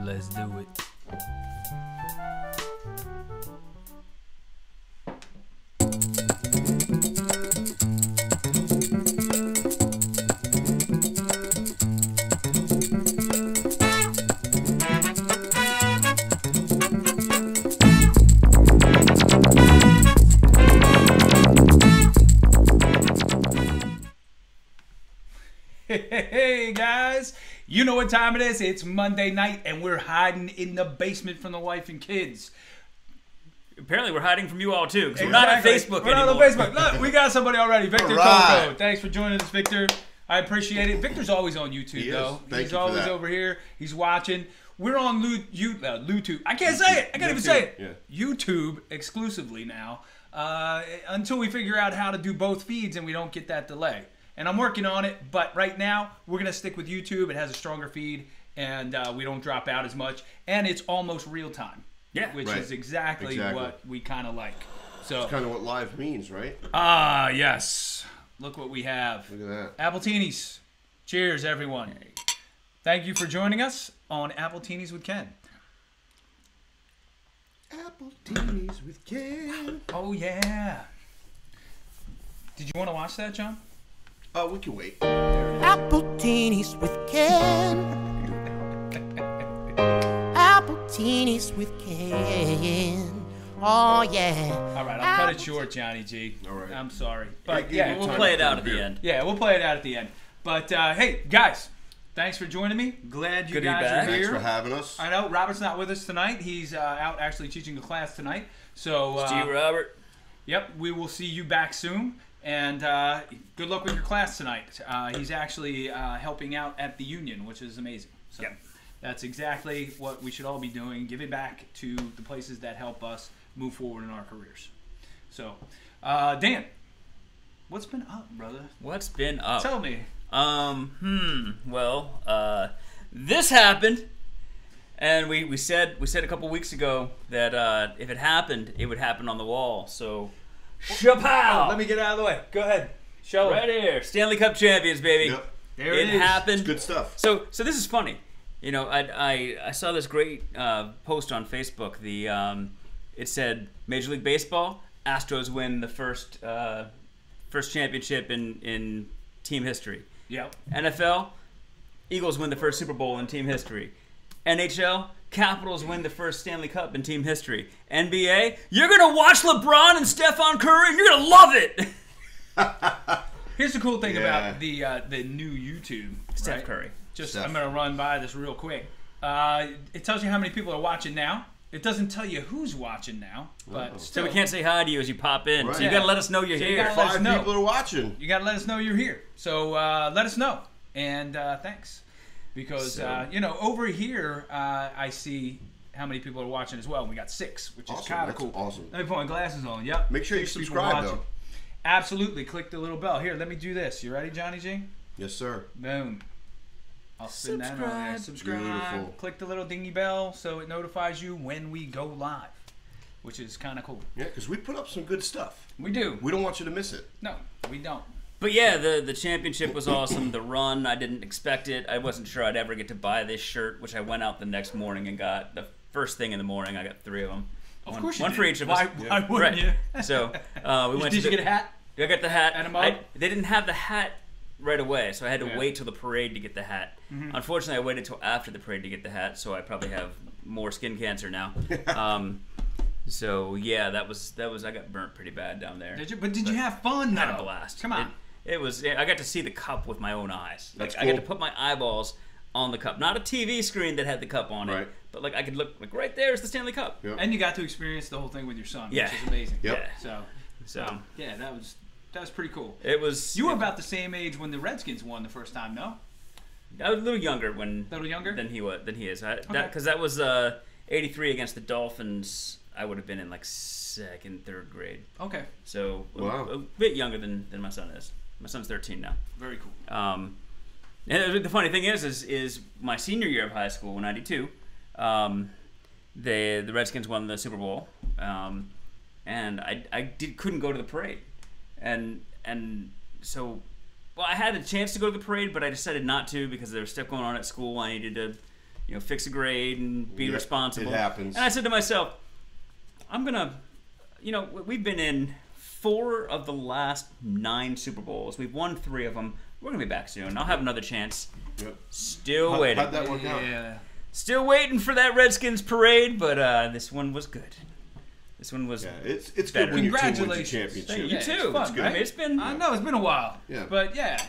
Let's do it. Hey guys, you know what time it is. It's Monday night and we're hiding in the basement from the wife and kids. Apparently we're hiding from you all too, because we're not on Facebook anymore. We're not on Facebook. Look, we got somebody already. Victor Coco. Thanks for joining us, Victor. I appreciate it. Victor's always on YouTube, though. He's always over here. He's watching. We're on YouTube. I can't say it. I can't even say it. Yeah. YouTube exclusively now, until we figure out how to do both feeds and we don't get that delay. And I'm working on it, but right now we're gonna stick with YouTube. It has a stronger feed, and we don't drop out as much, and it's almost real time. Yeah, which is exactly what we kind of like. So it's kind of what live means, right? Ah, yes. Look what we have. Look at that. Appletinis. Cheers, everyone. Thank you for joining us on Appletinis with Ken. Appletinis with Ken. Oh yeah. Did you want to watch that, John? Oh, we can wait. Appletinis with Ken. Appletinis with Ken. Oh yeah. All right, I'll cut it short, Johnny G. All right. I'm sorry, but yeah, we'll play it out at the end. Yeah, we'll play it out at the end. But hey, guys, thanks for joining me. Glad you guys are here. Thanks for having us. I know Robert's not with us tonight. He's out actually teaching a class tonight. So Steve, Robert. Yep, we will see you back soon. And good luck with your class tonight. He's actually helping out at the Union, which is amazing. So that's exactly what we should all be doing, giving back to the places that help us move forward in our careers. So, Dan, what's been up, brother? What's been up? Tell me. Well, this happened, and we said a couple weeks ago that if it happened, it would happen on the wall. So. Chapow! Oh, let me get out of the way. Go ahead. Show right here. Stanley Cup champions, baby. Yep. There it is. Happened. It's good stuff. So this is funny. You know, I saw this great post on Facebook. It said Major League Baseball, Astros win the first championship in team history. Yep. NFL, Eagles win the first Super Bowl in team history. NHL, Capitals win the first Stanley Cup in team history. NBA, you're going to watch LeBron and Stephen Curry and you're going to love it. Here's the cool thing about the new YouTube. Steph Curry. I'm going to run by this real quick. It tells you how many people are watching now. It doesn't tell you who's watching now. But still, so we can't say hi to you as you pop in. Right. So you got to let us know you're here. 5 people are watching. You got to let us know you're here. So let us know. And thanks. Because, you know, over here, I see how many people are watching as well. We got 6, which is kind of cool. Awesome. Let me put my glasses on. Yep. Make sure you subscribe, though. Absolutely. Click the little bell. Here, let me do this. You ready, Johnny G? Yes, sir. Boom. I'll spin that on there. Subscribe. Beautiful. Click the little dingy bell so it notifies you when we go live, which is kind of cool. Yeah, because we put up some good stuff. We do. We don't want you to miss it. No, we don't. But yeah, the championship was awesome. The run, I didn't expect it. I wasn't sure I'd ever get to buy this shirt, which I went out the next morning and got. The first thing in the morning, I got 3 of them. Of course you one did. For each of us. Why wouldn't you? So we went. Did you get a hat? I got the hat. And a mug? They didn't have the hat right away, so I had to wait till the parade to get the hat. Unfortunately, I waited till after the parade to get the hat, so I probably have more skin cancer now. So yeah, that was I got burnt pretty bad down there. Did you? But did you have fun though? I had a blast. Come on. It was. I got to see the cup with my own eyes. That's cool. I got to put my eyeballs on the cup, not a TV screen that had the cup on it, but like I could look like right there's the Stanley Cup. Yep. And you got to experience the whole thing with your son, which is amazing. Yep. Yeah. So yeah, that was pretty cool. It was. You were about the same age when the Redskins won the first time, no? I was a little younger than he is. Because that was 83 against the Dolphins. I would have been in like 2nd, 3rd grade. Okay. So a bit younger than my son is. My son's 13 now. Very cool. And the funny thing is my senior year of high school, 92, the Redskins won the Super Bowl, and I couldn't go to the parade, and so I had a chance to go to the parade, but I decided not to because there was stuff going on at school. I needed to fix a grade and be responsible. It happens. And I said to myself, I'm gonna, we've been in 4 of the last 9 Super Bowls. We've won 3 of them. We're gonna be back soon. I'll have another chance. Yep. Still waiting. How'd that work out? Yeah. Still waiting for that Redskins parade, but this one was good. This one was. Yeah, it's better. good when your team wins a Congratulations. championship. You too. Fun, It's good. right? I mean, it's been. I know it's been a while. Yeah. But yeah.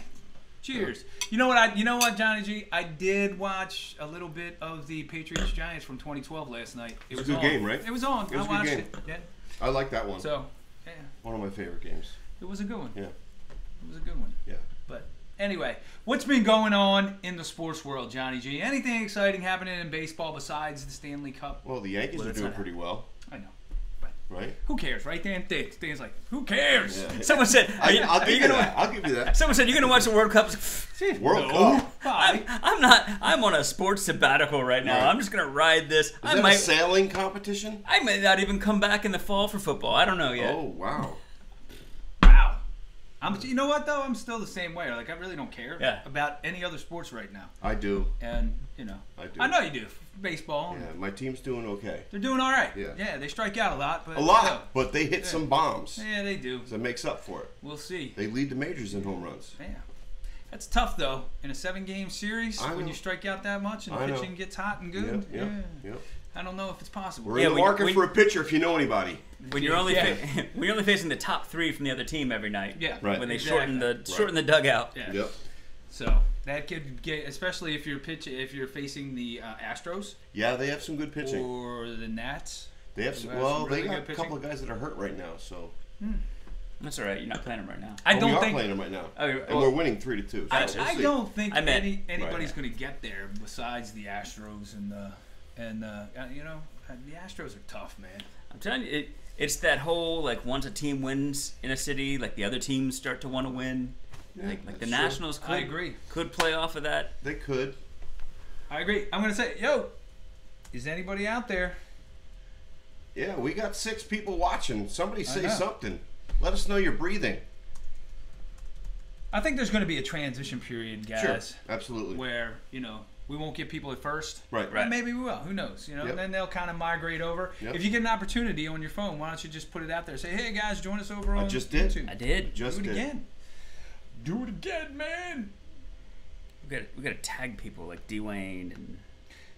Cheers. You know what, Johnny G? I did watch a little bit of the Patriots Giants from 2012 last night. It was a good on. game, right? It was on. It was I a good watched game. it. Yeah. I like that one. So, yeah. One of my favorite games. It was a good one. Yeah. It was a good one. Yeah. But anyway, what's been going on in the sports world, Johnny G? Anything exciting happening in baseball besides the Stanley Cup? Well, the Yankees are doing pretty well. I know. Right? Who cares, right, Dan? Dan's like, who cares? Yeah. Someone said, I'll give you that. I'll give you that. Someone said, you're going to watch the World Cup? World Cup. I'm not. I'm on a sports sabbatical right now. Right. I'm just going to ride this. Is that a sailing competition? I may not even come back in the fall for football. I don't know yet. Oh, wow. Wow. You know what, though? I'm still the same way. Like, I really don't care about any other sports right now. I do. And, I do. I know you do. Baseball. Yeah, my team's doing okay. They're doing all right. Yeah. Yeah, they strike out a lot. But A lot, but they hit some bombs. Yeah, they do. So it makes up for it. We'll see. They lead the majors in home runs. Yeah. That's tough, though, in a 7-game series I when know. you strike out that much and I the know. pitching gets hot and good. Yep. I don't know if it's possible. We're in the market for a pitcher if you know anybody. When you're only when you're only facing the top 3 from the other team every night. Yeah. Right. When they Exactly. shorten the dugout. Yeah. Yep. So that could get, especially if you're facing the Astros. Yeah, they have some good pitching. Or the Nats. They have some. Who has Well, some really they got good a pitching. couple of guys that are hurt right now. So That's all right. You're not playing them right now. I we don't are think. playing them right now, Okay, and we're winning 3-2. So I we'll see. don't think I meant- anybody's Right. going to get there besides the Astros and the Astros are tough, man. I'm telling you, it's that whole like once a team wins in a city, like the other teams start to want to win. Yeah, Like the that's true. Nationals I agree. could play off of that. They could. I agree. I'm going to say, is anybody out there? Yeah, we got 6 people watching. Somebody say know. something. Let us know you're breathing. I think there's going to be a transition period, guys. Sure, absolutely. Where, we won't get people at first. Right. And maybe we will. Who knows? Yep. And then they'll kind of migrate over. Yep. If you get an opportunity on your phone, why don't you just put it out there? Say, hey, guys, join us over on just did. YouTube. I did. Just Do it did. again. Do it again, man. We got to tag people like Dwayne and.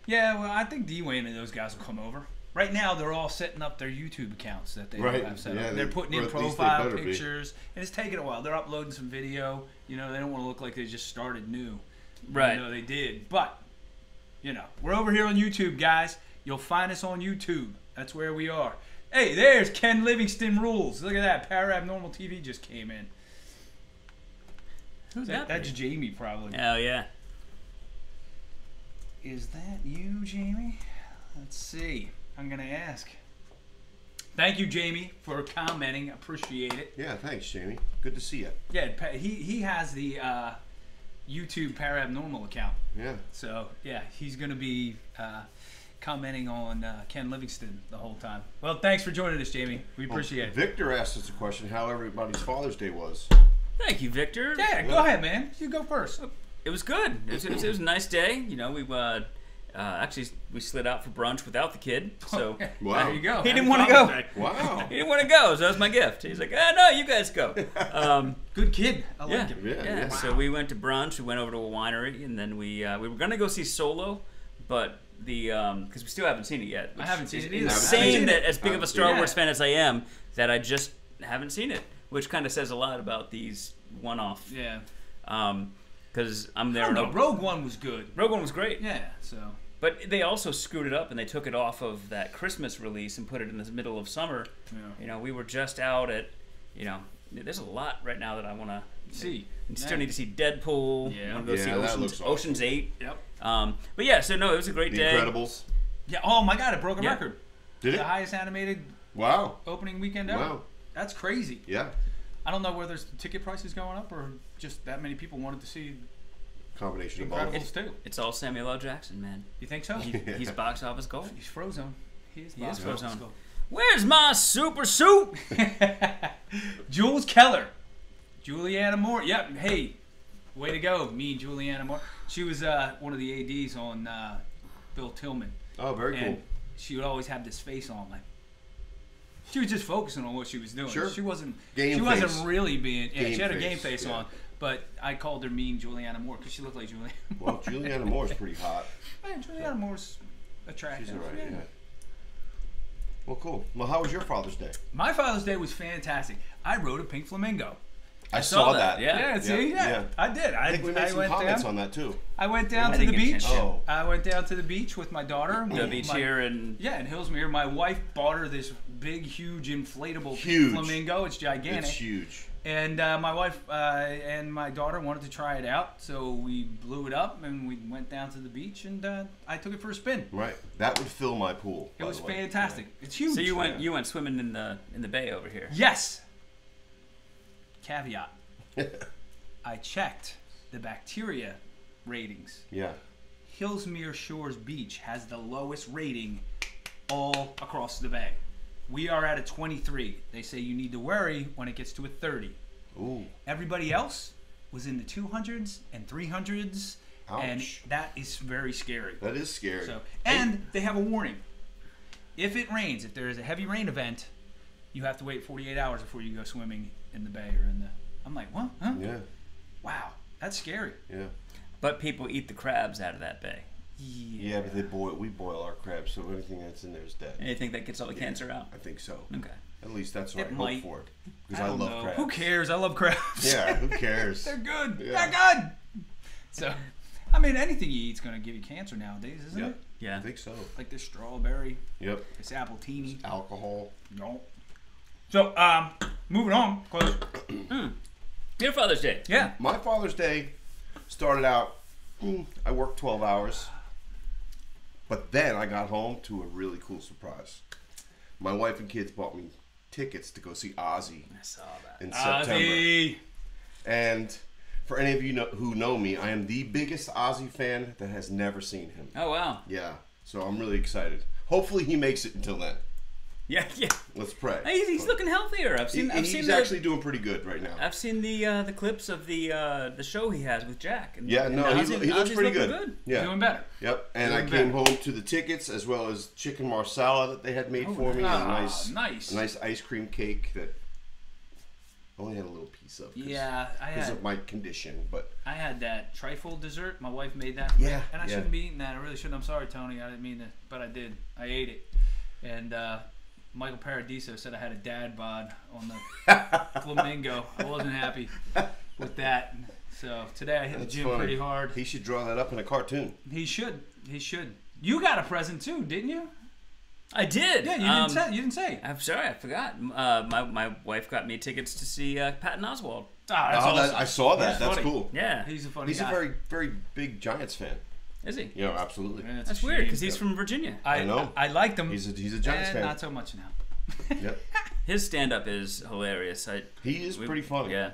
Yeah, well, I think Dwayne and those guys will come over. Right now, they're all setting up their YouTube accounts that they Right. have set Yeah, up. They're putting or in at least they profile better be. pictures, and it's taking a while. They're uploading some video. They don't want to look like they just started new. Right. They did. But, we're over here on YouTube, guys. You'll find us on YouTube. That's where we are. Hey, there's Ken Livingston Rules. Look at that. Paranormal TV just came in. Who's that? That's Jamie, probably. Oh yeah. Is that you, Jamie? Let's see. I'm going to ask. Thank you, Jamie, for commenting. Appreciate it. Yeah, thanks, Jamie. Good to see you. Yeah, he has the YouTube Paranormal account. Yeah. So, yeah, he's going to be commenting on Ken Livingston the whole time. Well, thanks for joining us, Jamie. We appreciate it. Victor asked us a question how everybody's Father's Day was. Thank you, Victor. Yeah, go ahead, man. You go first. It was good. It was a nice day. We actually we slid out for brunch without the kid. So Wow. There you go. He didn't Happy want to go. Father's Day. Wow. He didn't want to go, so that was my gift. He's like, no, you guys go. Good kid. I like Yeah, him. Yeah. So we went to brunch. We went over to a winery, and then we were gonna go see Solo, but because we still haven't seen it yet. I haven't seen it either. Insane that as big of a Star Yeah. Wars fan as I am, that I just haven't seen it, which kind of says a lot about these one-off. Yeah. Because I'm there. I don't know. Rogue One was good. Rogue One was great. Yeah, so. But they also screwed it up and they took it off of that Christmas release and put it in the middle of summer. Yeah. We were just out at, there's a lot right now that I want to See. Still need to see Deadpool. Yeah. I want to go Yeah, see that looks awesome. Ocean's 8. Yep. But yeah, so no, it was a great The day. Incredibles. Yeah. Oh my God! It broke a Yeah. record. Did The it? highest animated Wow. opening weekend ever. Wow. That's crazy. Yeah. I don't know whether it's the ticket prices going up or just that many people wanted to see Combination of both. Incredibles too. It's all Samuel L. Jackson, man. You think so? He's box office gold. He's Frozone. He is Frozone. Where's my super suit? Jules Keller. Juliana Moore. Yep. Hey, way to go. Me and Juliana Moore. She was one of the ADs on Bill Tillman. Oh, very cool. She would always have this face on, like she was just focusing on what she was doing. Sure. She wasn't Game wasn't face. really being. Yeah, Game she had a face, game face yeah. on. But I called her mean Juliana Moore because she looked like Juliana Moore. Well, Juliana Moore's pretty hot. Man, Juliana Moore's attractive. She's alright, yeah. Well, cool. Well, how was your Father's Day? My Father's Day was fantastic. I rode a pink flamingo. I saw that. Yeah. See, I did. I think we made some comments on that too. I went down to the beach. Oh. I went down to the beach with my daughter. The beach here in in Hillsmere. My wife bought her this big, huge, inflatable flamingo. It's gigantic. It's huge. And my wife and my daughter wanted to try it out, so we blew it up and we went down to the beach and I took it for a spin. Right, that would fill my pool. It was fantastic. Right. It's huge. So you went swimming in the bay over here. Yes. Caveat. I checked the bacteria ratings. Yeah. Hillsmere Shores Beach has the lowest rating all across the bay. We are at a 23. They say you need to worry when it gets to a 30. Ooh. Everybody else was in the 200s and 300s. Ouch. And that is very scary. That is scary. So, and they have a warning. If it rains, if there is a heavy rain event, you have to wait 48 hours before you go swimming in the bay or in the... I'm like, what? Huh? Yeah. Wow, that's scary. Yeah. But people eat the crabs out of that bay. Yeah, but we boil our crabs, so anything that's in there is dead. And you think that gets all the cancer out? I think so. Okay. At least that's what I might. hope for. Because I love crabs. Who cares? I love crabs. Yeah, who cares? They're good. Yeah. They're good. So, I mean, anything you eat's going to give you cancer nowadays, isn't it? Yeah. I think so. Like this strawberry. Yep. This Appletinis. Alcohol. No. So, moving on. Close. Your Father's Day. Yeah. My Father's Day started out, I worked 12 hours. But then I got home to a really cool surprise. My wife and kids bought me tickets to go see Ozzy. I saw that. In September. Ozzy. And for any of you who know me, I am the biggest Ozzy fan that has never seen him. Oh, wow. Yeah, so I'm really excited. Hopefully he makes it until then. Yeah. Let's pray. Hey, he's looking healthier. He's actually doing pretty good right now. I've seen the clips of the show he has with Jack. And, yeah, no, he looks pretty good. Yeah, Doing better. Yep, and I came home to the tickets as well as chicken marsala that they had made for me, and a nice ice cream cake that I only had a little piece of. Because of my condition, but I had that trifle dessert. My wife made that for me, and I shouldn't be eating that. I really shouldn't. I'm sorry, Tony. I didn't mean to, but I did. I ate it, and Michael Paradiso said I had a dad bod on the flamingo. I wasn't happy with that. So today I hit the gym pretty hard. He should draw that up in a cartoon. He should. You got a present too, didn't you? I did. Yeah, you didn't say. I'm sorry, I forgot. My wife got me tickets to see Patton Oswalt. That's awesome. I saw that. That's funny. cool. Yeah. He's a funny He's guy. a very, very big Giants fan. Is he? Yeah, absolutely. Man, That's weird because he's from Virginia. I know. I liked him. He's a Giants fan. Not so much now. Yep. His stand-up is hilarious. He is pretty funny. Yeah.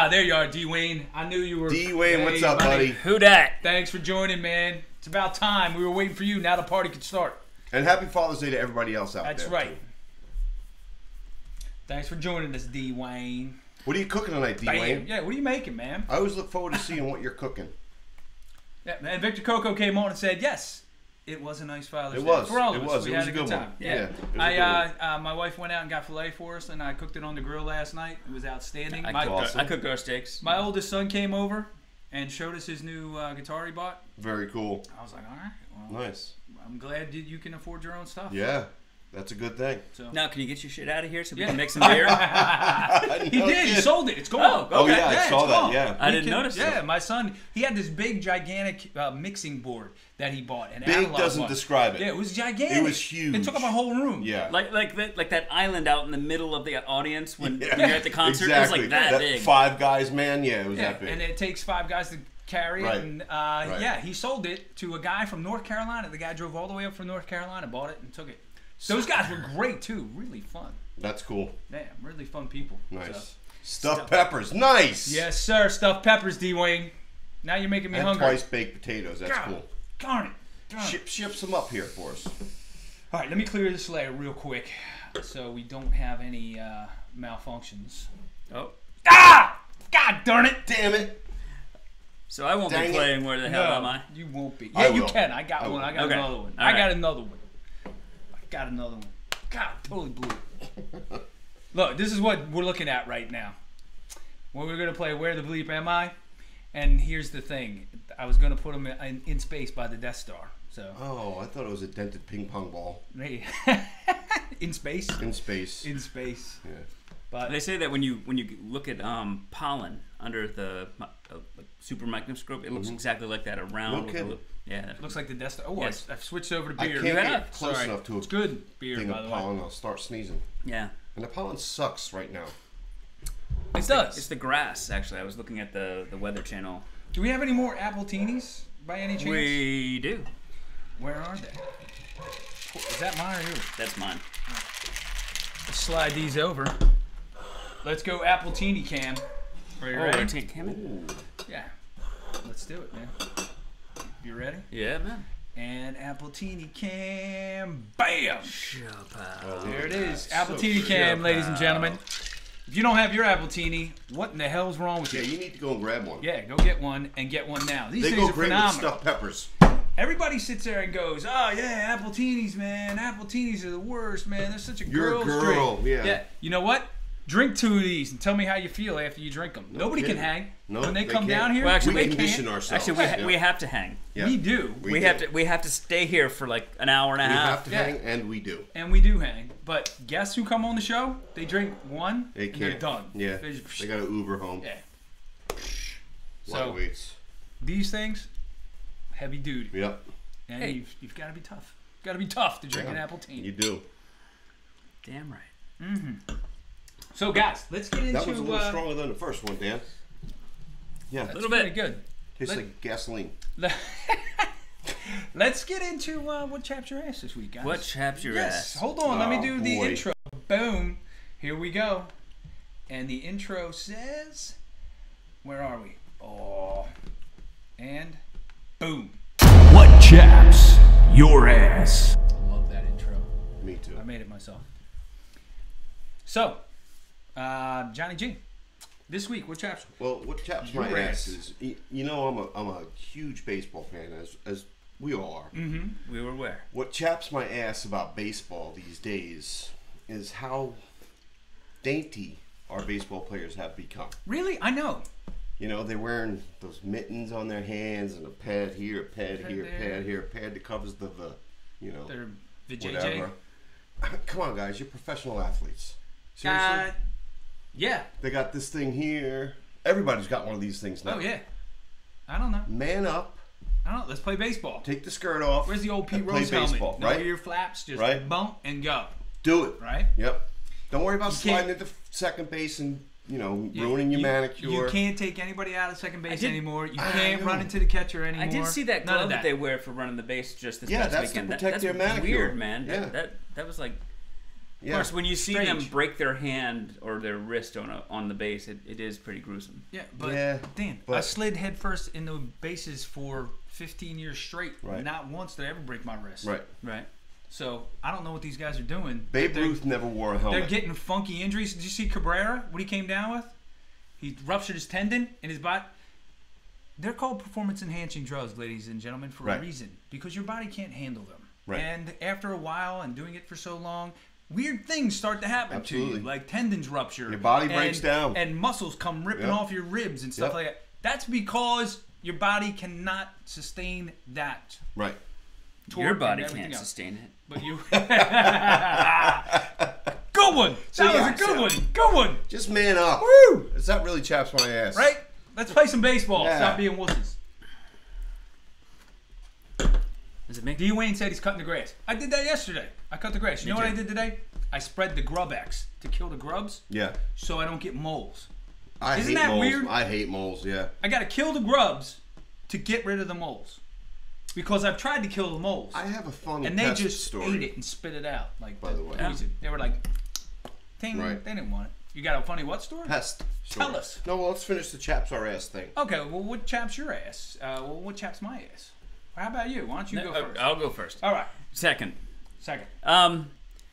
There you are, D. Wayne. I knew you were. D. Wayne, what's up, buddy? Who dat? Thanks for joining, man. It's about time. We were waiting for you. Now the party could start. And happy Father's Day to everybody else out there. That's right. Too. Thanks for joining us, D. Wayne. What are you cooking tonight, D. Wayne? Yeah, what are you making, man? I always look forward to seeing what you're cooking. Yeah, man. Victor Coco came on and said, yes, it was a nice Father's Day. Was. For all of It us. was. We It had was a a good good time. one. Yeah. Yeah, My wife went out and got filet for us, and I cooked it on the grill last night. It was outstanding. I cooked our steaks. My oldest son came over and showed us his new guitar he bought. Very cool. I was like, all right. Well, Nice. I'm glad you can afford your own stuff. Yeah, that's a good thing. So. Now, can you get your shit out of here so we can make some beer? He did. He sold it. It's gone. Oh, yeah, I saw that. Yeah. I didn't notice Yeah, that. my son, he had this big, gigantic mixing board that he bought. An Big analog doesn't one. describe it. Yeah, it was gigantic. It was huge. It took up a whole room. Yeah. Like that island out in the middle of the audience when you're at the concert. Exactly. It was like that big. Five Guys, man. Yeah, it was that big. And it takes 5 guys to carry it. Right. And Right. yeah, he sold it to a guy from North Carolina. The guy drove all the way up from North Carolina, bought it, and took it. Those guys were great too. Really fun. That's cool. Damn, really fun people. Nice. So. Stuffed peppers. Nice. Yes, sir. Stuffed peppers, D. Wayne. Now you're making me And hungry. twice baked potatoes. That's God, cool. Darn it. Ship some up here for us. All right, let me clear this layer real quick so we don't have any malfunctions. Oh. Ah! God darn it! Damn it. So I won't be playing Where the Hell Am I? You won't be. Yeah, you can. I got one. I got Okay. another one. All I right. got another one. God, totally blew it. Look, this is what we're looking at right now. Well, we're going to play Where the Bleep Am I? And here's the thing. I was going to put them in space by the Death Star. So. Oh, I thought it was a dented ping pong ball. In space? In space. In space. Yeah. But they say that when you look at pollen under the super microscope, it looks exactly like that, around. Yeah. It looks like the Death Star. Oh, yes. I've switched over to beer. I can't get close enough to a it's good beer, thing by of the pollen. way. I'll start sneezing. Yeah. And the pollen sucks right now. It does. It's the grass, actually. I was looking at the Weather Channel. Do we have any more Appletinis by any chance? We do. Where are they? Is that mine or yours? That's mine. Let's slide these over. Let's go Appletini cam. Are you ready? Cam? Yeah. Let's do it, man. You ready? Yeah, man. And Appletini cam. Bam! Oh, there it is. Appletini cam, ladies and gentlemen. If you don't have your Appletini, what in the hell's wrong with you? Yeah, you need to go and grab one. Yeah, go get one and get one now. These they things go are great phenomenal. with stuffed peppers. Everybody sits there and goes, "Oh yeah, Appletinis, man. Appletinis are the worst, man. They're such a You're a girl, drink." yeah. You know what? Drink 2 of these and tell me how you feel after you drink them. Nobody can hang. No, when they they come can't. down here, Well, actually, we they condition can't. ourselves. Actually, we have to hang. Yeah. We do. We have to stay here for like an hour and a We half. have to hang, and we do. And we do hang. But guess who come on the show? They drink one, They and they're can't. done. Yeah. They got to Uber home. Yeah. So Lightweights. These things, heavy duty. Yep. And Hey. you've got to be tough. Got to be tough to drink an Appletini. You do. Damn right. Mm-hmm. So guys, let's get into. That was a little stronger than the first one, Dan. Yeah. A little pretty bit. good. Tastes like gasoline. Let's get into what chaps your ass this week, guys. What chaps your ass? Hold on, let me do the boy. intro. Boom. Here we go. And the intro says, where are we? Oh. And boom. What chaps your ass? Love that intro. Me too. I made it myself. So, Johnny G, this week, what chaps? Well, what chaps my ass is, you know, I'm a huge baseball fan, as we all are. Mm-hmm. We were where? What chaps my ass about baseball these days is how dainty our baseball players have become. Really? I know. You know, they're wearing those mittens on their hands and a pad here, a pad here, a pad here, a pad that covers the you know, They're the JJ. whatever. Come on, guys, you're professional athletes. Seriously? Yeah. They got this thing here. Everybody's got one of these things now. Oh, yeah. I don't know. Man up. I don't know. Let's play baseball. Take the skirt off. Where's the old Pete and play Rose helmet? baseball, No right? ear flaps, just Right. bump and go. Do it. Right? Yep. Don't worry about You sliding can't- into second base and, you know, ruining your manicure. You can't take anybody out of second base did- anymore. You I can't know. run into the catcher anymore. I did see that None glove of that they wear for running the base just this past that's to weekend. protect That's their manicure. weird, man. Yeah. That was like. Of Yeah. course, when you see them Strange. break their hand or their wrist on the base, it is pretty gruesome. Yeah, but Yeah, Dan, I but- slid headfirst into bases for 15 years straight. Right. Not once did I ever break my wrist. Right. Right. So I don't know what these guys are doing. Babe They're- Ruth never wore a helmet. They're getting funky injuries. Did you see Cabrera? What he came down with? He ruptured his tendon in his body. They're called performance-enhancing drugs, ladies and gentlemen, for a Right. reason. Because your body can't handle them. Right. And after a while and doing it for so long, weird things start to happen to Absolutely. you. Like tendons rupture. Your body breaks down. And muscles come ripping Yep. off your ribs and stuff Yep. like that. That's because your body cannot sustain that. Right. torque Your and body everything can't else. sustain it. But you... Good one! So, That yeah, was a good so- one! Good one! Just man up. Woo! Is that really chaps my ass? Right? Let's play some baseball. Yeah. Stop being wusses. Does it make D. Wayne said he's cutting the grass. I did that yesterday. I cut the grass. You know what too. I did today? I spread the grub X to kill the grubs Yeah. so I don't get moles. I Isn't hate that moles. weird? I hate moles, yeah. I got to kill the grubs to get rid of the moles. Because I've tried to kill the moles. I have a funny and they pest just story. ate it and spit it out. Like By the way. poison. They were like, ting, Right. they didn't want it. You got a funny what story? Pest Tell story. us. No, well, let's finish the chaps our ass thing. Okay, well, what chaps your ass? Well, what chaps my ass? How about you? Why don't you go first? I'll go first. All right. Second.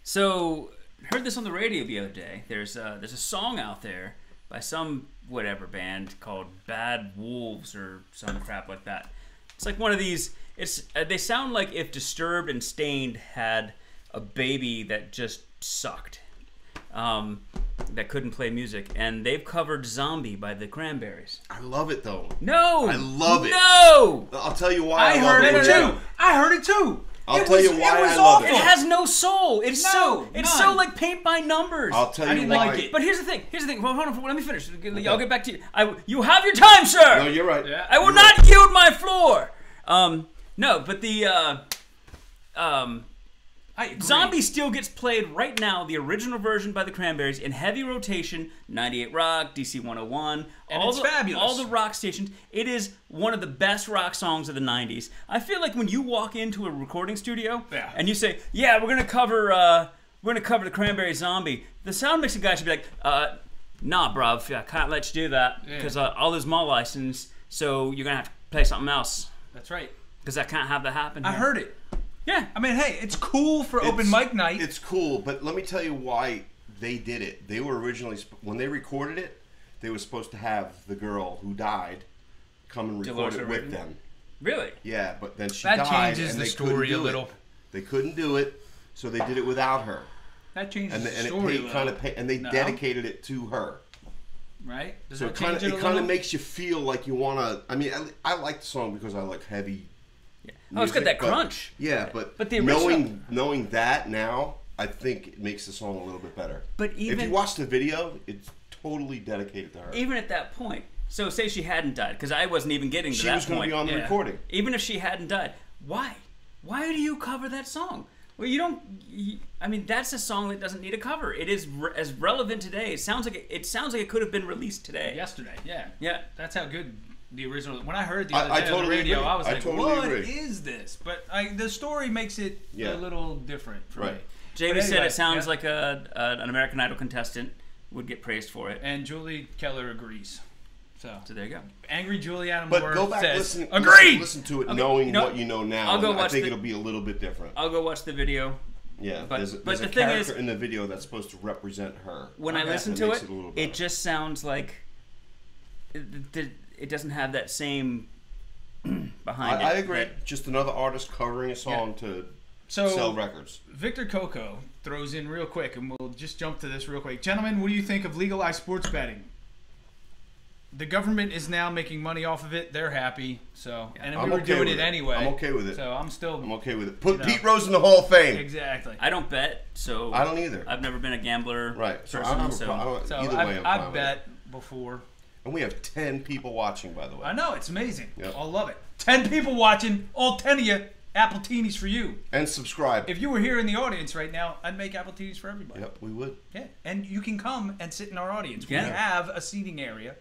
So heard this on the radio the other day. There's a song out there by some whatever band called Bad Wolves or some crap like that. It's like one of these. It's they sound like if Disturbed and Stained had a baby that just sucked, that couldn't play music, and they've covered "Zombie" by the Cranberries. I love it though. No, I love it. No, I'll tell you why. I heard it too. I heard it too. I'll tell you why I love it. It has no soul. It's so like paint by numbers. I'll tell you why. Like it. But here's the thing. Hold on. Let me finish. I'll get back to you. You have your time, sir. No, you're right. I will not yield my floor. No, but the Zombie still gets played right now, the original version by the Cranberries, in heavy rotation, 98 Rock, DC 101, and it's fabulous. All the rock stations. It is one of the best rock songs of the 90s. I feel like when you walk into a recording studio and you say, yeah, we're gonna cover the Cranberries Zombie, the sound mixing guy should be like, nah, bruv, I can't let you do that because all there's my license, so you're gonna have to play something else. That's right. Because I can't have that happen here. I heard it. Yeah, I mean, hey, it's cool for open mic night. It's cool, but let me tell you why they did it. They were originally, when they recorded it, they were supposed to have the girl who died come and record it with them. Really? Yeah, but then she died. That changes the story a little. They couldn't do it, so they did it without her. That changes the story a little. And they dedicated it to her. Right? So it kind of makes you feel like you want to. I mean, I like the song because I like heavy. Yeah. Oh, it's got that crunch. Yeah, but the original... knowing that now, I think it makes the song a little bit better. But even if you watch the video, it's totally dedicated to her. Even at that point, so say she hadn't died, because I wasn't even getting to that point. She was going to be on the recording. Even if she hadn't died, why? Why do you cover that song? Well, you don't. I mean, that's a song that doesn't need a cover. It is as relevant today. It sounds like it could have been released today. Yesterday, yeah. Yeah. That's how good the original. When I heard the other day on the radio, I was like, "What is this?" But the story makes it a little different for me. Jamie said it sounds like an American Idol contestant would get praised for it, and Julie Keller agrees. So there you go. Angry Juliana Moore says, go back, listen to it, knowing what you know now. I think it'll be a little bit different. I'll go watch the video. Yeah, there's a character in the video that's supposed to represent her. When I listen to it, it just sounds like it doesn't have that same behind it. I agree. Just another artist covering a song to sell records. Victor Coco throws in real quick, and we'll just jump to this real quick. Gentlemen, what do you think of legalized sports betting? The government is now making money off of it. They're happy. So, and we were doing it anyway. I'm okay with it. So I'm okay with it. Put Pete Rose in the Hall of Fame. Exactly. I don't bet, so I don't either. I've never been a gambler. Right. So either way, I've bet before. And we have 10 people watching, by the way. I know, it's amazing. Yep. I love it. 10 people watching. All 10 of you. Appletinis for you. And subscribe. If you were here in the audience right now, I'd make Appletinis for everybody. Yep, we would. Yeah, and you can come and sit in our audience. Yeah. We have a seating area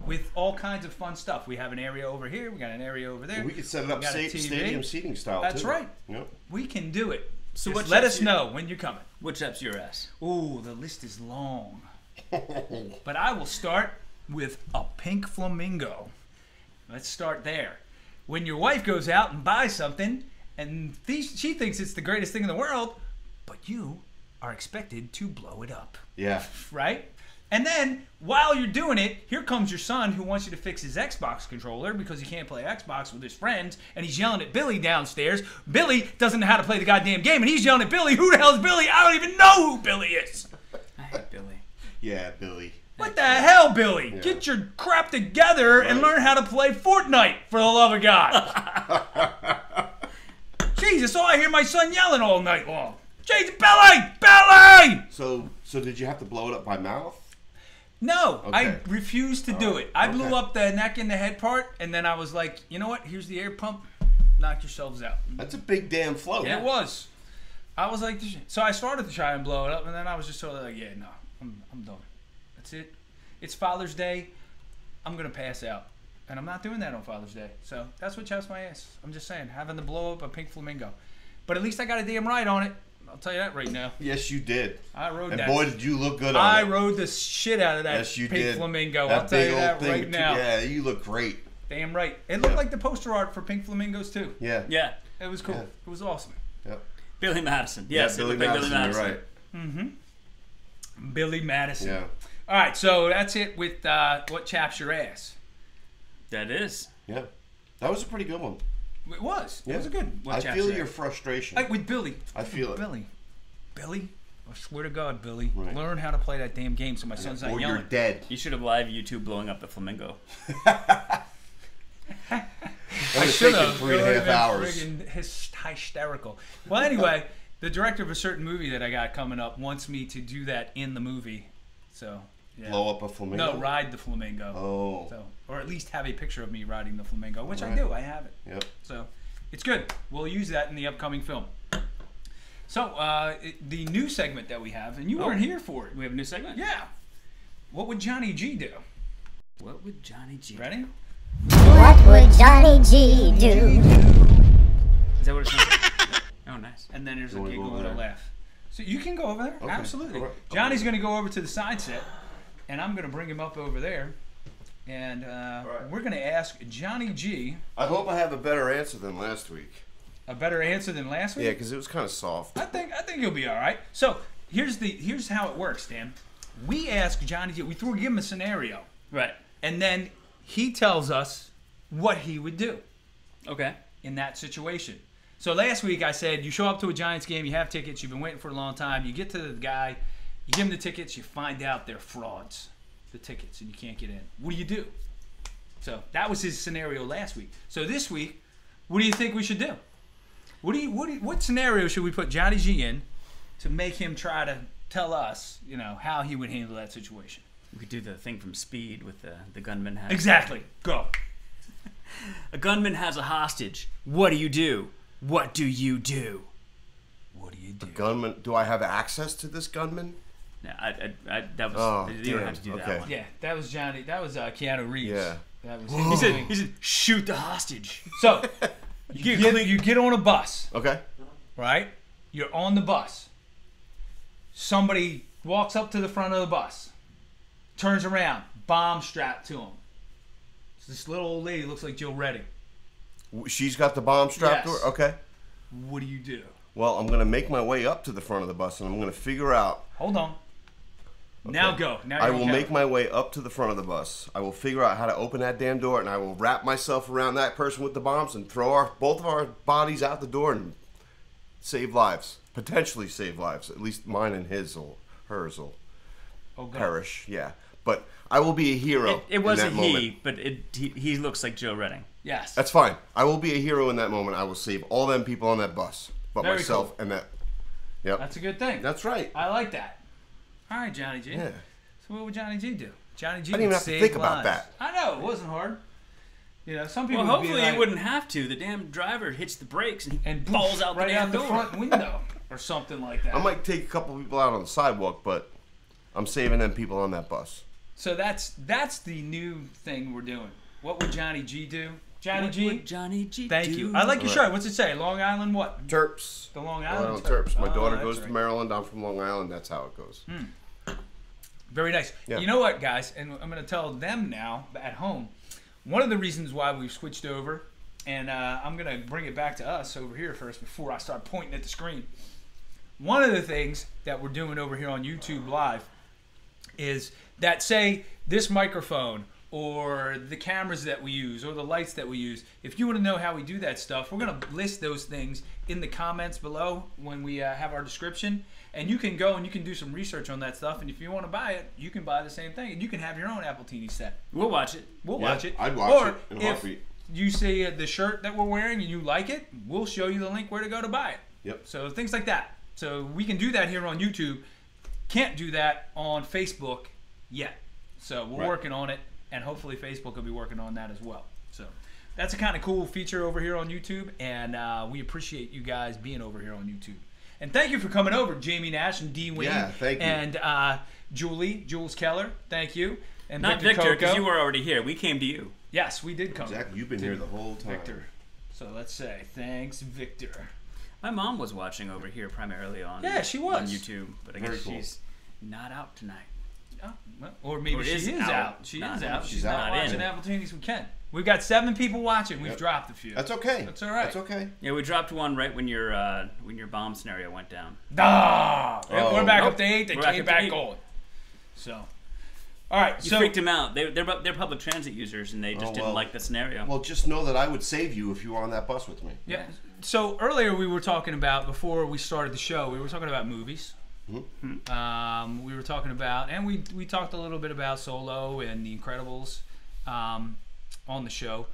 with all kinds of fun stuff. We have an area over here. We got an area over there. We could set it up stadium seating style, That's too. right. Yep. We can do it. So let us know when you're coming. What Chaps Your Ass? Ooh, the list is long. But I will start with a pink flamingo. Let's start there. When your wife goes out and buys something, and she thinks it's the greatest thing in the world, but you are expected to blow it up. Yeah. Right? And then, while you're doing it, here comes your son who wants you to fix his Xbox controller because he can't play Xbox with his friends, and he's yelling at Billy downstairs. Billy doesn't know how to play the goddamn game, and he's yelling at Billy. Who the hell is Billy? I don't even know who Billy is. I hate Billy. Yeah, Billy. What the hell, Billy? Yeah. Get your crap together and learn how to play Fortnite, for the love of God. Jesus, all I hear my son yelling all night long. Jesus, Billy! Billy! So did you have to blow it up by mouth? No, okay. I refused to do it. I blew up the neck and the head part, and then I was like, you know what? Here's the air pump. Knock yourselves out. That's a big damn float. Yeah, it was. I was like, so I started to try and blow it up, and then I was just sort of like, yeah, no, I'm done. That's it. It's Father's Day. I'm going to pass out. And I'm not doing that on Father's Day. So that's what chaps my ass. I'm just saying, having to blow up a pink flamingo. But at least I got a damn ride on it. I'll tell you that right now. Yes, you did. I rode that. And boy, did you look good on it. I rode the shit out of that pink flamingo. I'll tell you that right now. Yeah, you look great. Damn right. It looked like the poster art for pink flamingos, too. Yeah. Yeah. It was cool. Yeah. It was awesome. Yep. Billy Madison. Yes, Billy Madison. You're right. Mm-hmm. Billy Madison. Yeah. All right, so that's it with What Chaps Your Ass. That is. Yeah. That was a pretty good one. It was. Yeah. It was a good What I Chaps feel Your your Ass. frustration. With Billy. I feel it. Billy? I swear to God, Billy. Right. Learn how to play that damn game so my son's not Or yelling. you're dead. You should have live YouTube blowing up the flamingo. I should have. 3.5 hours. Hysterical. Well, anyway, the director of a certain movie that I got coming up wants me to do that in the movie. So, yeah. Blow up a flamingo? No, ride the flamingo. Oh. So, or at least have a picture of me riding the flamingo, which I Right. do. I have it. Yep. So, it's good. We'll use that in the upcoming film. So, the new segment that we have, and you weren't here for it. We have a new segment? Yeah. What would Johnny G do? What would Johnny G do? Ready? What would Johnny G do? Is that what it sounds like? Oh, nice. And then there's a You wanna go giggle over and a there? laugh. So you can go over there. Okay. Absolutely. All right. Johnny's going to go over to the side set, and I'm going to bring him up over there. And right. we're going to ask Johnny G I hope I have a better answer than last week. a better answer than last week. Yeah, because it was kind of soft. I think you'll be all right. So here's how it works, Dan. We ask Johnny G. We give him a scenario, Right. and then he tells us what he would do Okay. in that situation. So last week I said you show up to a Giants game, you have tickets, you've been waiting for a long time, you get to the guy, you give him the tickets, you find out they're frauds, the tickets, and you can't get in. What do you do? So that was his scenario last week. So this week, what do you think we should do? What scenario should we put Johnny G in to make him try to tell us, how he would handle that situation? We could do the thing from Speed with the gunman hat. Exactly. Go. A gunman has a hostage. What do you do? What do you do? What do you do? Gunman? Do I have access to this gunman? No, that was. Oh, you don't damn. have to do Okay. that one. Yeah, that was Johnny. That was Keanu Reeves. Yeah. That was He said, shoot the hostage. So, you get on a bus, Okay. right? You're on the bus. Somebody walks up to the front of the bus, turns around, bomb strapped to him. It's this little old lady looks like Jill Redding. She's got the bomb strapped Yes. to her? Okay. What do you do? Well, I'm going to make my way up to the front of the bus, and I'm going to figure out... Hold on. Now go. Now I you're will on make camera. my way up to the front of the bus. I will figure out how to open that damn door, and I will wrap myself around that person with the bombs and throw both of our bodies out the door and save lives. Potentially save lives. At least mine and hers will perish. Yeah. But I will be a hero. It was in a that he, moment. but he looks like Joe Redding. Yes. That's fine. I will be a hero in that moment. I will save all them people on that bus, but Very myself cool. and that. Yep. That's a good thing. That's right. I like that. All right, Johnny G. Yeah. So what would Johnny G do? Johnny G I didn't even would have to save think about lives. that. I know, it wasn't hard. Some people Well, would be hopefully like, he wouldn't have to. The damn driver hits the brakes and he and falls out right the damn out the door. front window or something like that. I might take a couple people out on the sidewalk, but I'm saving them people on that bus. So that's the new thing we're doing. What would Johnny G do? Johnny What G. would Johnny G Thank do? you. I like your All right. shirt. What's it say? Long Island what? Terps. The Long Long Island Island Terps. Terps. My Oh, daughter that's goes right. to Maryland. I'm from Long Island. That's how it goes. Very nice. Yeah. You know what, guys? And I'm going to tell them now at home. One of the reasons why we've switched over, and I'm going to bring it back to us over here first before I start pointing at the screen. One of the things that we're doing over here on YouTube Live is that, say, this microphone or the cameras that we use or the lights that we use, if you want to know how we do that stuff, we're going to list those things in the comments below when we have our description. And you can go and you can do some research on that stuff. And if you want to buy it, you can buy the same thing. And you can have your own Appletinis set. We'll watch it. We'll Yeah, watch it. I'd watch or it in a if heartbeat. you see the shirt that we're wearing and you like it, we'll show you the link where to go to buy it. Yep. So things like that. So we can do that here on YouTube. Can't do that on Facebook yet. So we're Right. working on it. And hopefully Facebook will be working on that as well. So that's a kind of cool feature over here on YouTube. And we appreciate you guys being over here on YouTube. And thank you for coming over, Jamie Nash and Dee Wayne. Yeah, thank you. And Jules Keller, thank you. And Not Victor, Coco. because you were already here. We came to you. Yes, we did come. Exactly. You've been here the whole time. Victor. So let's say thanks, Victor. My mom was watching over here primarily on Yeah, she was. on YouTube, but I Very guess cool. she's not out tonight. Oh, well, or maybe Or she is is out. out. She Not is in. out. She's She's not out. watching Appletinis with Ken. We've got 7 people watching. We've Yep. dropped a few. That's okay. That's all right. That's okay. Yeah, we dropped one right when your bomb scenario went down. Ah, Oh, we're back nope. up to 8. They We're back came up to back 8. going. So, All right, You so freaked them out. They're public transit users, and they just didn't like the scenario. Well, just know that I would save you if you were on that bus with me. yeah. So earlier we were talking about, before we started the show, we were talking about movies. We were talking about, and we talked a little bit about Solo and The Incredibles on the show.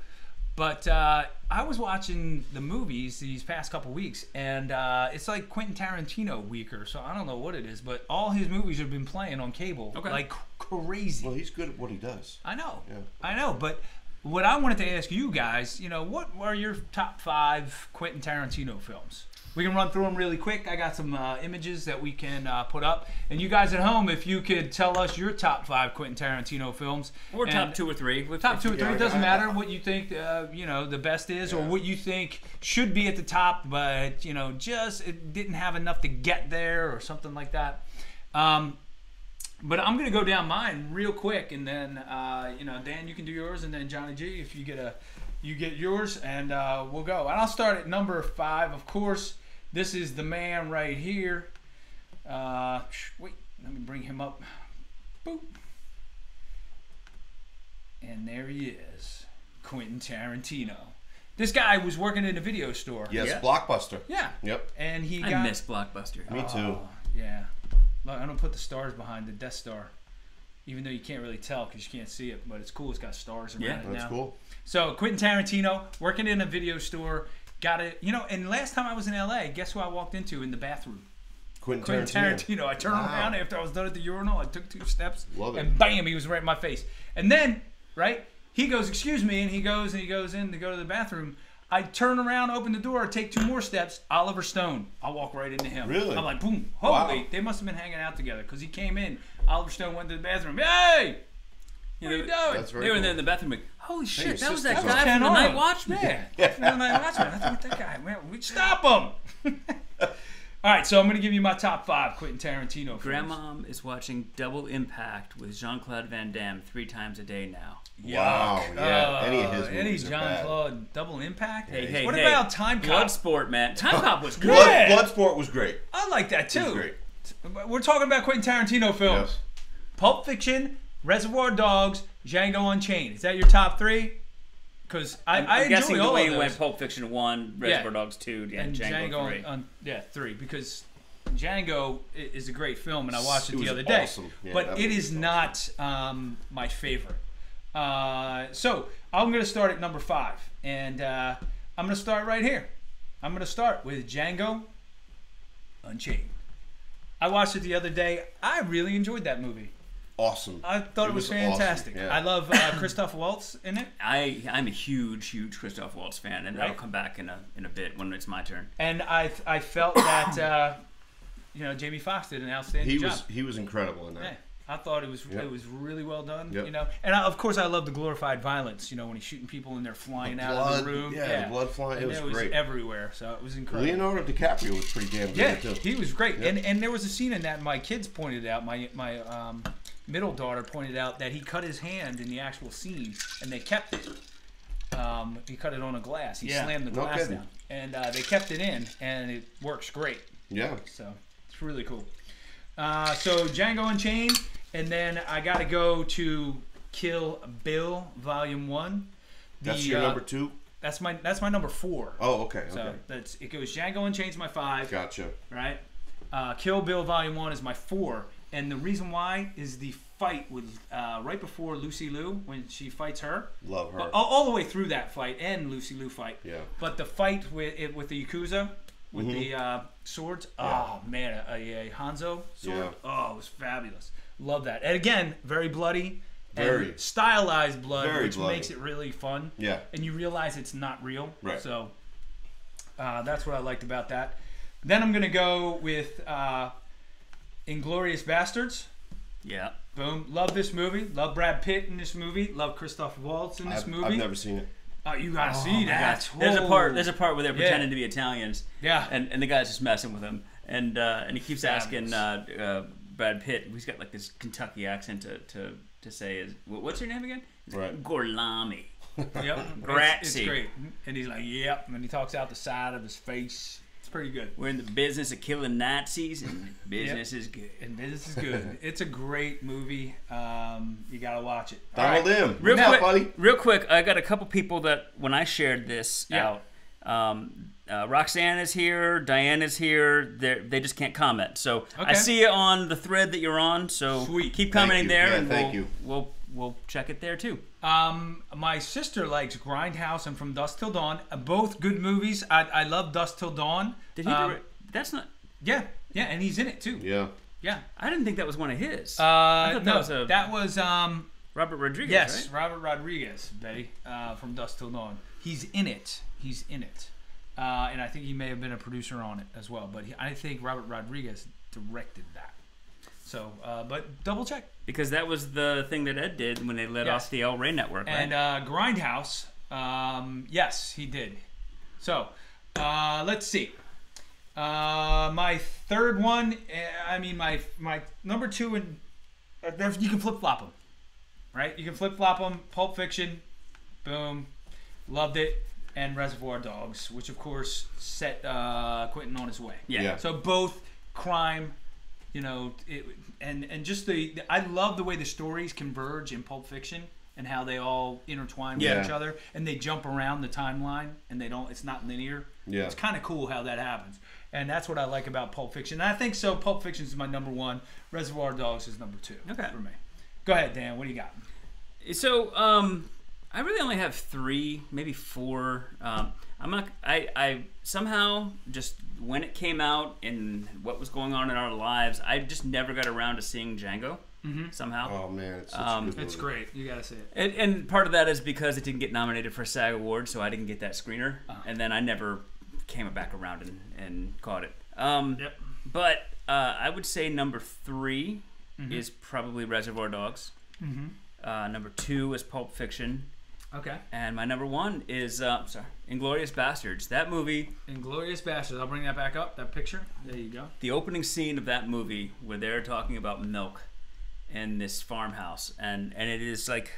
But I was watching the movies these past couple weeks, and it's like Quentin Tarantino weeker, so I don't know what it is, but all his movies have been playing on cable like crazy. Well, he's good at what he does. I know. Yeah. I know, but what I wanted to ask you guys, what are your top 5 Quentin Tarantino films? We can run through them really quick. I got some images that we can put up. And you guys at home, if you could tell us your top 5 Quentin Tarantino films. Or top 2 or 3. Top 2 or 3. It doesn't matter what you think the best is, or what you think should be at the top, but just it didn't have enough to get there or something like that. But I'm going to go down mine real quick, and then Dan, you can do yours, and then Johnny G, if you get yours, and we'll go. And I'll start at number 5, of course. This is the man right here. Wait, let me bring him up. Boop. And there he is, Quentin Tarantino. This guy was working in a video store. Yes, Blockbuster. Yeah. Yep. And I miss Blockbuster. Me too. Yeah. Look, I don't put the stars behind the Death Star, even though you can't really tell because you can't see it, but it's cool. It's got stars around it now. That's cool. So Quentin Tarantino, working in a video store. Got it, and last time I was in LA, guess who I walked into in the bathroom? Quentin Tarantino. I turned around after I was done at the urinal. I took 2 steps. Love it. And bam, he was right in my face. And then, he goes, excuse me, and he goes in to go to the bathroom. I turn around, open the door, take 2 more steps. Oliver Stone. I walk right into him. Really? I'm like, boom. Holy, wow. They must have been hanging out together because he came in. Oliver Stone went to the bathroom. Hey! What are you doing? That's very They were cool. in the bathroom like, holy shit, that was that sister's guy from the Night Watchman. Yeah, from the Night Watchman. I thought that guy, man, we'd stop him. All right, so I'm going to give you my top 5 Quentin Tarantino films. Grandmom is watching Double Impact with Jean-Claude Van Damme 3 times a day now. Wow, yeah. Any of his movies Any are bad. Jean-Claude Double Impact? Hey, what about Time Cop? Bloodsport, man. Time Cop was good. Bloodsport was great. I like that too. It was great. We're talking about Quentin Tarantino films. Yes. Pulp Fiction, Reservoir Dogs, Django Unchained. Is that your top 3? Because I I'm guessing enjoy the all way of you those. went Pulp Fiction 1, Reservoir Dogs 2, and Django 3. 3, because Django is a great film, and I watched it the other was day. awesome. Yeah, but it is awesome. not my favorite. So I'm going to start at number 5, and I'm going to start right here. I'm going to start with Django Unchained. I watched it the other day. I really enjoyed that movie. Awesome. I thought it was fantastic. Awesome. Yeah. I love Christoph Waltz in it. I'm a huge Christoph Waltz fan, and I'll come back in a bit when it's my turn. And I felt that Jamie Foxx did an outstanding job. He was incredible in that. Yeah, I thought it was really well done. Yep. And of course I love the glorified violence. When he's shooting people and they're flying out of the room. Yeah, the blood flying. And it was great. Everywhere. So it was incredible. Leonardo DiCaprio was pretty damn good Yeah, too. he was great. Yep. And there was a scene in that my kids pointed out. My middle daughter pointed out that he cut his hand in the actual scene, and they kept it. He cut it on a glass. He slammed the glass down, and they kept it in, and it works great. Yeah. So it's really cool. So Django Unchained, and then I got to go to Kill Bill Volume 1. That's your number 2? That's my number 4. Oh, okay. So it goes Django Unchained's my 5. Gotcha. Right. Kill Bill Volume 1 is my 4. And the reason why is the fight with right before Lucy Liu, when she fights her. Love her. All the way through that fight and Lucy Liu fight. Yeah. But the fight with the Yakuza, with the swords. Yeah. Oh, man, a Hanzo sword. Yeah. Oh, it was fabulous. Love that. And again, very bloody. Very. And stylized blood, Very which bloody. makes it really fun. Yeah. And you realize it's not real. Right. So that's what I liked about that. Then I'm going to go with Inglourious Bastards. Yeah. Boom. Love this movie. Love Brad Pitt in this movie. Love Christoph Waltz in this movie. I've never seen it. Oh, you gotta see that. There's a part where they're pretending to be Italians. Yeah. And the guy's just messing with him, and he keeps asking Brad Pitt. He's got like this Kentucky accent to say is what's your name again? Right. Gorlami. Yep. Grazie. It's great. And he's like, yep. And he talks out the side of his face. It's pretty good. We're in the business of killing Nazis, and business is good. And business is good. It's a great movie. You gotta watch it. Donald M. Real What's quick, up, buddy? real quick, I got a couple people that when I shared this out, Roxanne is here, Diane is here. They just can't comment. So I see you on the thread that you're on. So keep commenting there, and we'll check it there too. My sister likes Grindhouse and From Dusk Till Dawn. Both good movies. I love Dusk Till Dawn. Did he? That's not. Yeah, and he's in it too. Yeah. I didn't think that was one of his. I thought that was Robert Rodriguez. Yes, right? Robert Rodriguez, Betty, from Dusk Till Dawn. He's in it. And I think he may have been a producer on it as well. But I think Robert Rodriguez directed that. So, but double check. Because that was the thing that Ed did when they let off the El Rey network, right? And Grindhouse, yes, he did. So, let's see. My third one, my number two, and you can flip-flop them, right? You can flip-flop them. Pulp Fiction, boom, loved it. And Reservoir Dogs, which of course set Quentin on his way. Yeah. So both crime, and just I love the way the stories converge in Pulp Fiction and how they all intertwine with each other, and they jump around the timeline and it's not linear. Yeah. It's kind of cool how that happens, and that's what I like about Pulp Fiction. And I think so. Pulp Fiction is my number one. Reservoir Dogs is number two. Okay. For me. Go ahead, Dan. What do you got? So, I really only have 3, maybe 4. I somehow just when it came out and what was going on in our lives, I just never got around to seeing Django. Somehow. Oh man, it's such a good movie. It's great. You gotta see it. And part of that is because it didn't get nominated for a SAG award, so I didn't get that screener, and then I never came back around and caught it. But I would say number 3 is probably Reservoir Dogs. Number 2 is Pulp Fiction. Okay. And my number 1 is Inglourious Bastards. That movie. Inglourious Bastards. I'll bring that back up. That picture. There you go. The opening scene of that movie where they're talking about milk in this farmhouse, and it is like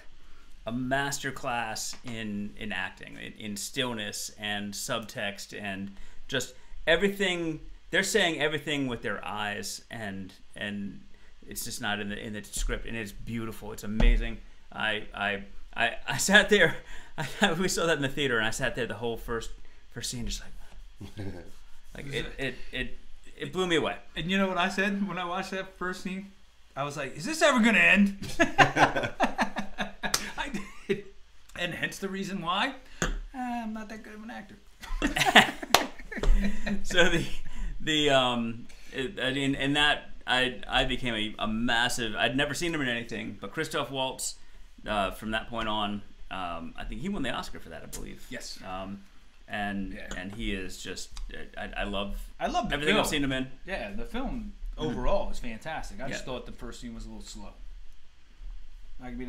a master class in acting, in stillness and subtext and just everything. They're saying everything with their eyes, and it's just not in the script, and it's beautiful. It's amazing. I sat there. We saw that in the theater, and I sat there the whole first scene, just like it blew me away. And you know what I said when I watched that first scene? I was like, "Is this ever gonna end?" I did, and hence the reason why I'm not that good of an actor. So I became a massive. I'd never seen him in anything, but Christoph Waltz. From that point on, I think he won the Oscar for that, I believe. Yes. And he is just I love the everything film. I've seen him in. Yeah, the film overall is fantastic. I just thought the first scene was a little slow. I think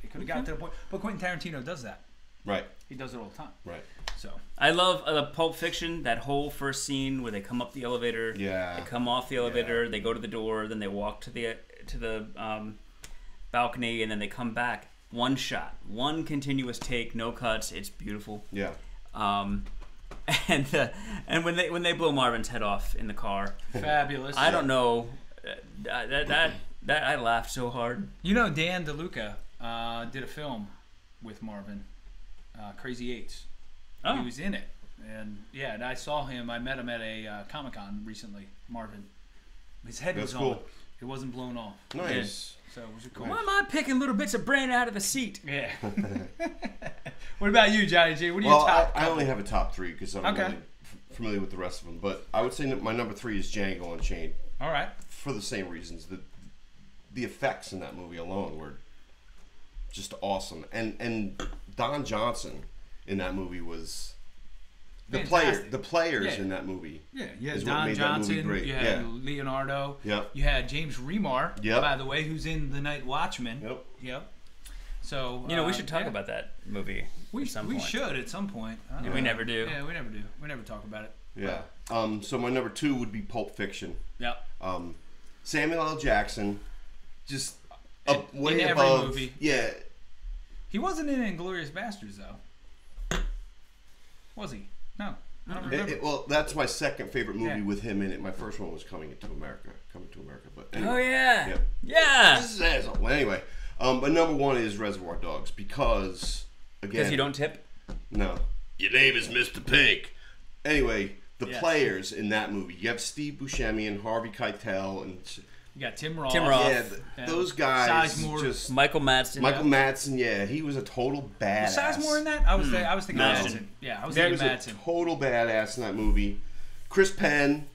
they could have got to the point, but Quentin Tarantino does that. Right. He does it all the time. Right. So I love Pulp Fiction. That whole first scene where they come up the elevator. Yeah. They come off the elevator. They go to the door. Then they walk to the balcony, and then they come back. One shot, one continuous take, no cuts. It's beautiful. Yeah. And when they blow Marvin's head off in the car, fabulous. I don't know that I laughed so hard. You know, Dan DeLuca did a film with Marvin, Crazy Eights. Oh. He was in it, and and I saw him. I met him at a Comic-Con recently. Marvin, his head was cool. on. It wasn't blown off. Nice. So it was cool. Why am I picking little bits of brain out of the seat? Yeah. What about you, Johnny G? What are your top? I only have a top 3 because I'm really familiar with the rest of them. But I would say that my number 3 is Django Unchained. All right. For the same reasons. The effects in that movie alone were just awesome. And Don Johnson in that movie was the players in that movie. Yeah, you had is Don what made Johnson, that movie great. you had Leonardo, you had James Remar, by the way, who's in The Night Watchman. Yep. So we should talk about that movie at some point. We should at some point. We never do. Yeah, we never do. We never talk about it. Yeah. So my number 2 would be Pulp Fiction. Yep. Samuel L. Jackson, just way in above. Every movie. Yeah. He wasn't in Inglourious Bastards though. Was he? No. I don't remember. Well, that's my second favorite movie Yeah. with him in it. My first one was Coming to America. But anyway. Oh yeah. Yeah. Yeah. This is asshole. Well, anyway, but number one is Reservoir Dogs because Because you don't tip. No. Your name is Mr. Pink. Anyway, the players in that movie. You have Steve Buscemi and Harvey Keitel and You got Tim Roth. yeah, those guys. Sizemore. Just Michael Madsen. yeah, he was a total badass. Was Sizemore in that? I was thinking Madsen. Madsen. Yeah, I was He thinking was Madsen. a total badass in that movie. Chris Penn,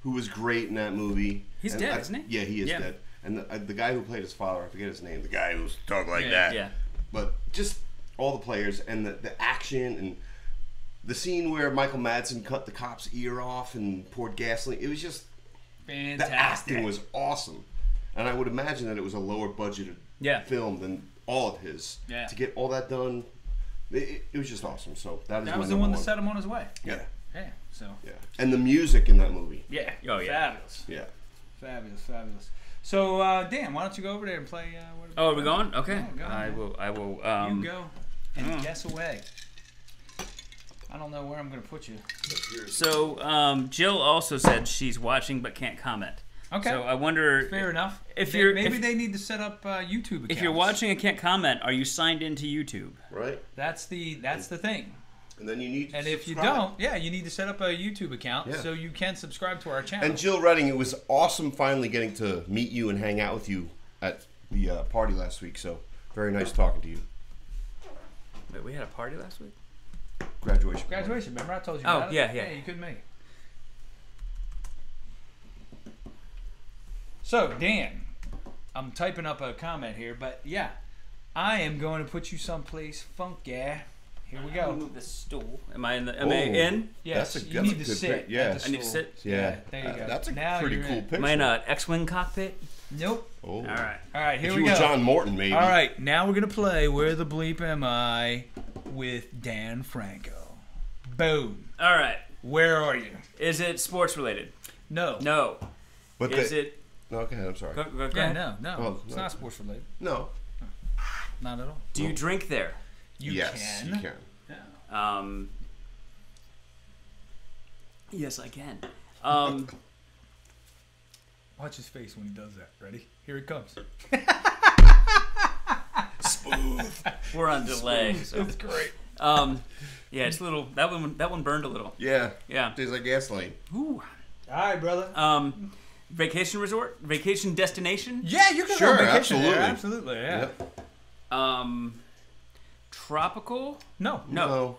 who was great in that movie. He's dead, isn't he? Yeah, he is dead. And the guy who played his father, I forget his name. The guy who's talk like that. Yeah. But just all the players and the action and the scene where Michael Madsen cut the cop's ear off and poured gasoline. It was just Fantastic. the acting was awesome. And I would imagine that it was a lower budgeted film than all of his. Yeah. To get all that done, it was just awesome. So that was the one that set him on his way. Yeah. Yeah. So. Yeah. And the music in that movie. Yeah. Oh yeah. Fabulous. Yeah. Fabulous. So Dan, why don't you go over there and play? Oh, are we going? Okay. Yeah, go ahead. I will. You go and guess away. I don't know where I'm going to put you. So Jill also said she's watching but can't comment. Okay. So I wonder. Fair enough. Maybe they need to set up YouTube accounts. If you're watching and can't comment, are you signed into YouTube? Right. That's the thing. And then you need to if you subscribe. don't, you need to set up a YouTube account so you can subscribe to our channel. And Jill Redding, it was awesome finally getting to meet you and hang out with you at the party last week. So very nice talking to you. Wait, we had a party last week? Graduation. Remember I told you about it? Yeah. Yeah, you couldn't make it. So, Dan, I'm typing up a comment here, but yeah, I am going to put you someplace funky. Here we go. Move the stool. Am I in? Yes, you need to sit. Yeah, I need to sit. Yeah, there you go. That's a now pretty cool picture. Am I in an X-wing cockpit? Nope. Oh. All right. Here if we you go. were John Morton, maybe. All right, now we're gonna play "Where the Bleep Am I" with Dan Franco. Boom. All right. Where are you? Is it sports related? No. No. But Is it? No, okay, I'm sorry. Go Yeah, ahead. no. Oh, It's no. not sports related. No. Not at all. Do you drink there? Yes, you can. Yes, I can. Watch his face when he does that. Ready? Here it comes. Smooth. We're on delay. So. It's great. Yeah, it's a little. That one burned a little. Yeah. Yeah. Tastes like gasoline. Ooh. All right, brother. Vacation resort, vacation destination. Yeah, you can Sure, go on vacation there. absolutely. Yeah. Yep. Tropical. No. No.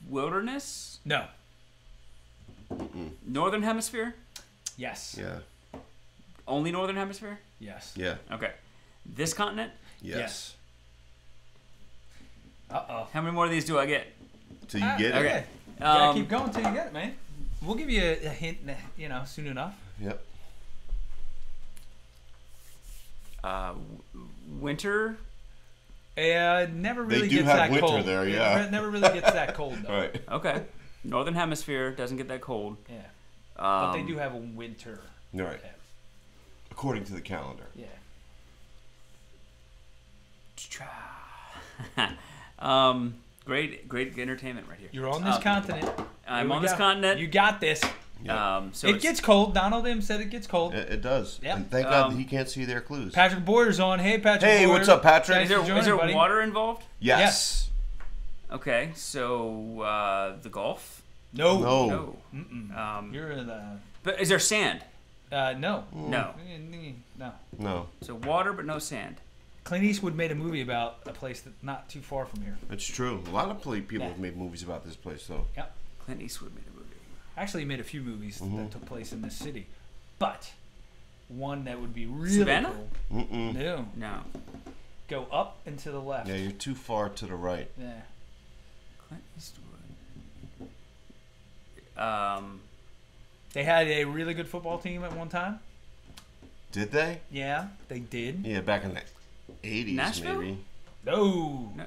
Wilderness. No. Northern hemisphere. Yes. Yeah. Only northern hemisphere. Yes. Yeah. Okay. This continent. Yes. Uh-oh. How many more of these do I get? Till you get okay. it. You gotta keep going till you get it, man. We'll give you a hint, soon enough. Yep. Winter. Never really They do gets have that winter cold. there, yeah. It never really gets that cold, though. Right. Okay. Northern hemisphere doesn't get that cold. Yeah. But they do have a winter. Right. Yeah. According to the calendar. Yeah. Great entertainment right here. You're on this continent. I'm Here on we this go. continent. You got this. So It gets cold. Donald M said it gets cold. It does. Yep. And thank God that he can't see their clues. Patrick Boyer's on. Hey, Patrick Hey, Boyer. what's up, Patrick? Thanks Is for joining, there buddy. water involved? Yes. Okay, so the Gulf. No. No. No. You're in the... But is there sand? No. No. No. No. So water, but no sand. Clint Eastwood made a movie about a place that's not too far from here. It's true. A lot of people have made movies about this place, though. Yep. Clint Eastwood made a movie. Actually, he made a few movies that took place in this city. But one that would be really Savannah? cool. Mm-mm. No. No. Go up and to the left. Yeah, you're too far to the right. Yeah. Clint Eastwood. They had a really good football team at one time. Did they? Yeah, they did. Yeah, back in the 80s, Nashville? maybe. No. No.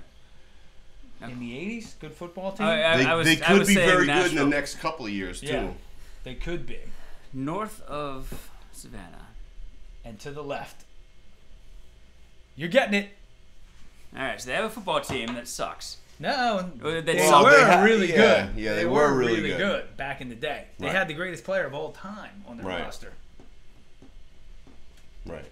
In the 80s, good football team. They could be very good in the next couple of years, too. Yeah, they could be. North of Savannah. And to the left. You're getting it. All right, so they have a football team that sucks. No, they Well, were really good. Yeah, they were really good back in the day. They had the greatest player of all time on their roster. Right.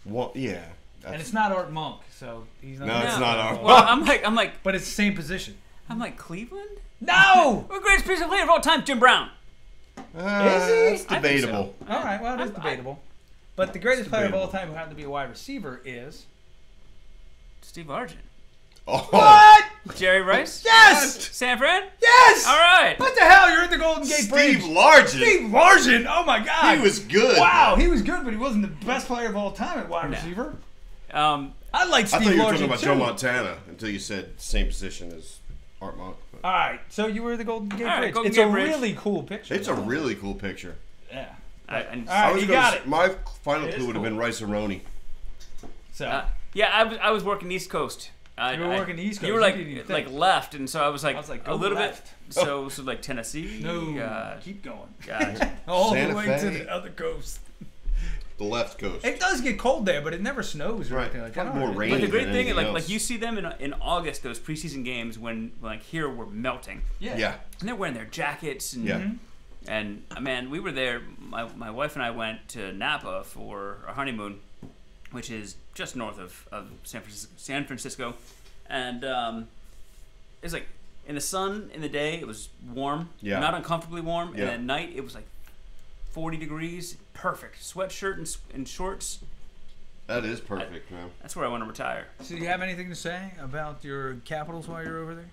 Well, yeah. And it's not Art Monk, so he's not. No, it's not Art Monk. Well, I'm like, but it's the same position. I'm like Cleveland. No, the greatest piece of player of all time, Jim Brown. Is he? It's debatable. So. All right, well, it is debatable. But the greatest player of all time who happened to be a wide receiver is Steve Argent. Oh. What? Jerry Rice? Yes! San Fran? Yes! All right. What the hell? You're in the Golden Gate Bridge. Steve Largent. Steve Largent. Oh, my God. He was good. Wow, he was good, but he wasn't the best player of all time at wide receiver. I like Steve Largent, I thought you were talking about Joe Montana until you said same position as Art Monk. But. All right, so you were the Golden Gate Bridge. Golden It's Gate a Bridge. really cool picture. It's a really cool picture. Yeah. All right, you got it. My final clue would have been Rice-A-Roni. So. Yeah, I was working East Coast. You were working East Coast. You were like left, and so I was like a little left. bit. So like Tennessee. No, keep going. Gotcha. All Santa the way Fe. to the other coast. The left coast. It does get cold there, but it never snows or anything like that. More rain. But the great thing, like you see them in August, those preseason games when like here we're melting. Yeah. And they're wearing their jackets and and man, we were there. My wife and I went to Napa for our honeymoon, which is just north of San Francisco, and it's like in the sun in the day it was warm, not uncomfortably warm, and at night it was like 40 degrees, perfect. Sweatshirt and shorts. That is perfect, man. That's where I want to retire. So do you have anything to say about your Capitals while you're over there?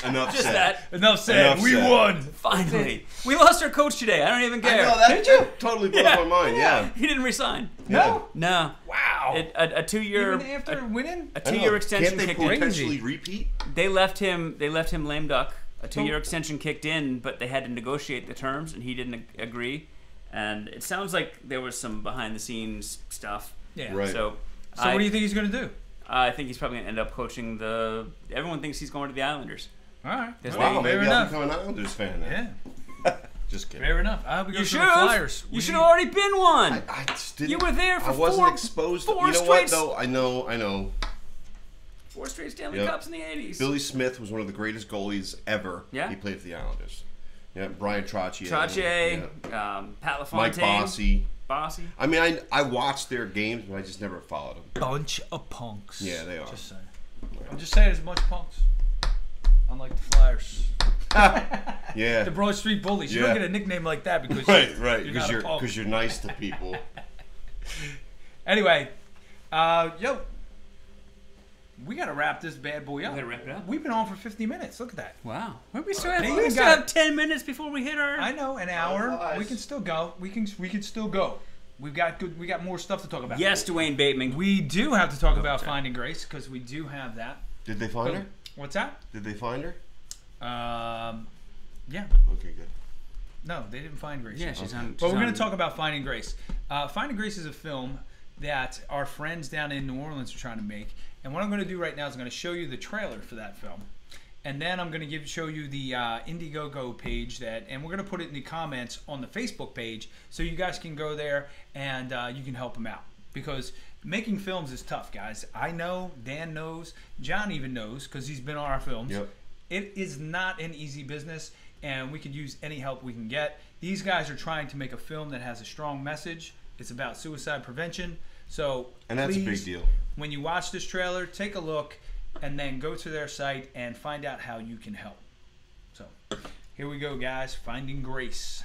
Enough Just said. that. Enough said. We won. Finally. We lost our coach today. I don't even care. I know, that totally blew my mind, yeah. He didn't resign. No? No. Wow. A 2-year... Even after winning? A 2-year extension Can't kicked they in. potentially repeat? They left him lame duck. A 2-year extension kicked in, but they had to negotiate the terms, and he didn't agree. And it sounds like there was some behind-the-scenes stuff. Yeah. Right. So what do you think he's going to do? I think he's probably going to end up coaching the... Everyone thinks he's going to the Islanders. All right. Wow, maybe fair I'll enough. become an Islanders fan then. Yeah. Just kidding. Fair enough. I hope we go You to should the Flyers. You should have already been one. I just didn't. You were there for I wasn't four exposed. four You know straight- what though? I know. 4 straight Stanley Yep. Cups in the 80s. Billy Smith was one of the greatest goalies ever. Yeah. He played for the Islanders. Yeah. Brian Trottier. Pat LaFontaine. Mike Bossy. Bossy. I mean, I watched their games, but I just never followed them. Bunch of punks. Yeah, they are. Just saying. I'm just saying there's a bunch of punks. Unlike the Flyers. Yeah. The Broad Street Bullies. You don't get a nickname like that because right, because you're nice to people. Anyway, we gotta wrap this bad boy up. We gotta wrap it up. We've been on for 50 minutes. Look at that. Wow. We still have, They we even still got- have 10 minutes before we hit our... I know, an hour. Nice. We can still go. We can still go. We got more stuff to talk about. Yes, Dwayne Bateman. We do have to talk about Finding Grace because we do have that. Did they find her? What's that? Did they find her? Yeah. Okay, good. No, they didn't find Grace. Yeah, she's on... But we're going to talk about Finding Grace. Finding Grace is a film that our friends down in New Orleans are trying to make. And what I'm going to do right now is I'm going to show you the trailer for that film. And then I'm going to show you the Indiegogo page and we're going to put it in the comments on the Facebook page so you guys can go there and you can help them out. Because making films is tough, guys. I know, Dan knows, John even knows because he's been on our films. Yep. It is not an easy business, and we could use any help we can get. These guys are trying to make a film that has a strong message. It's about suicide prevention. So And that's please, a big deal. When you watch this trailer, take a look, and then go to their site and find out how you can help. So here we go, guys. Finding Grace.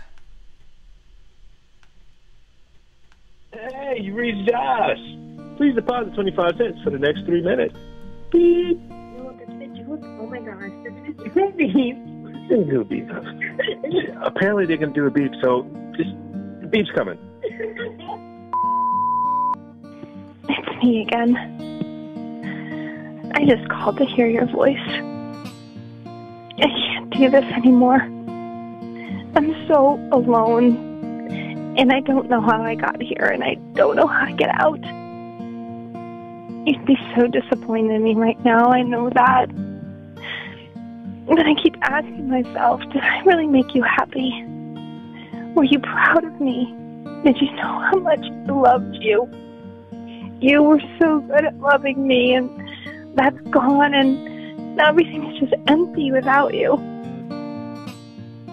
Hey, you reached us. Please deposit 25 cents for the next 3 minutes. Beep. Oh my gosh, it's a beep. Didn't do a beep. Apparently they're going to do a beep, so just the beep's coming. It's me again. I just called to hear your voice. I can't do this anymore. I'm so alone, and I don't know how I got here, and I don't know how to get out. You'd be so disappointed in me right now, I know that. But I keep asking myself, did I really make you happy? Were you proud of me? Did you know how much I loved you? You were so good at loving me, and that's gone, and now everything is just empty without you.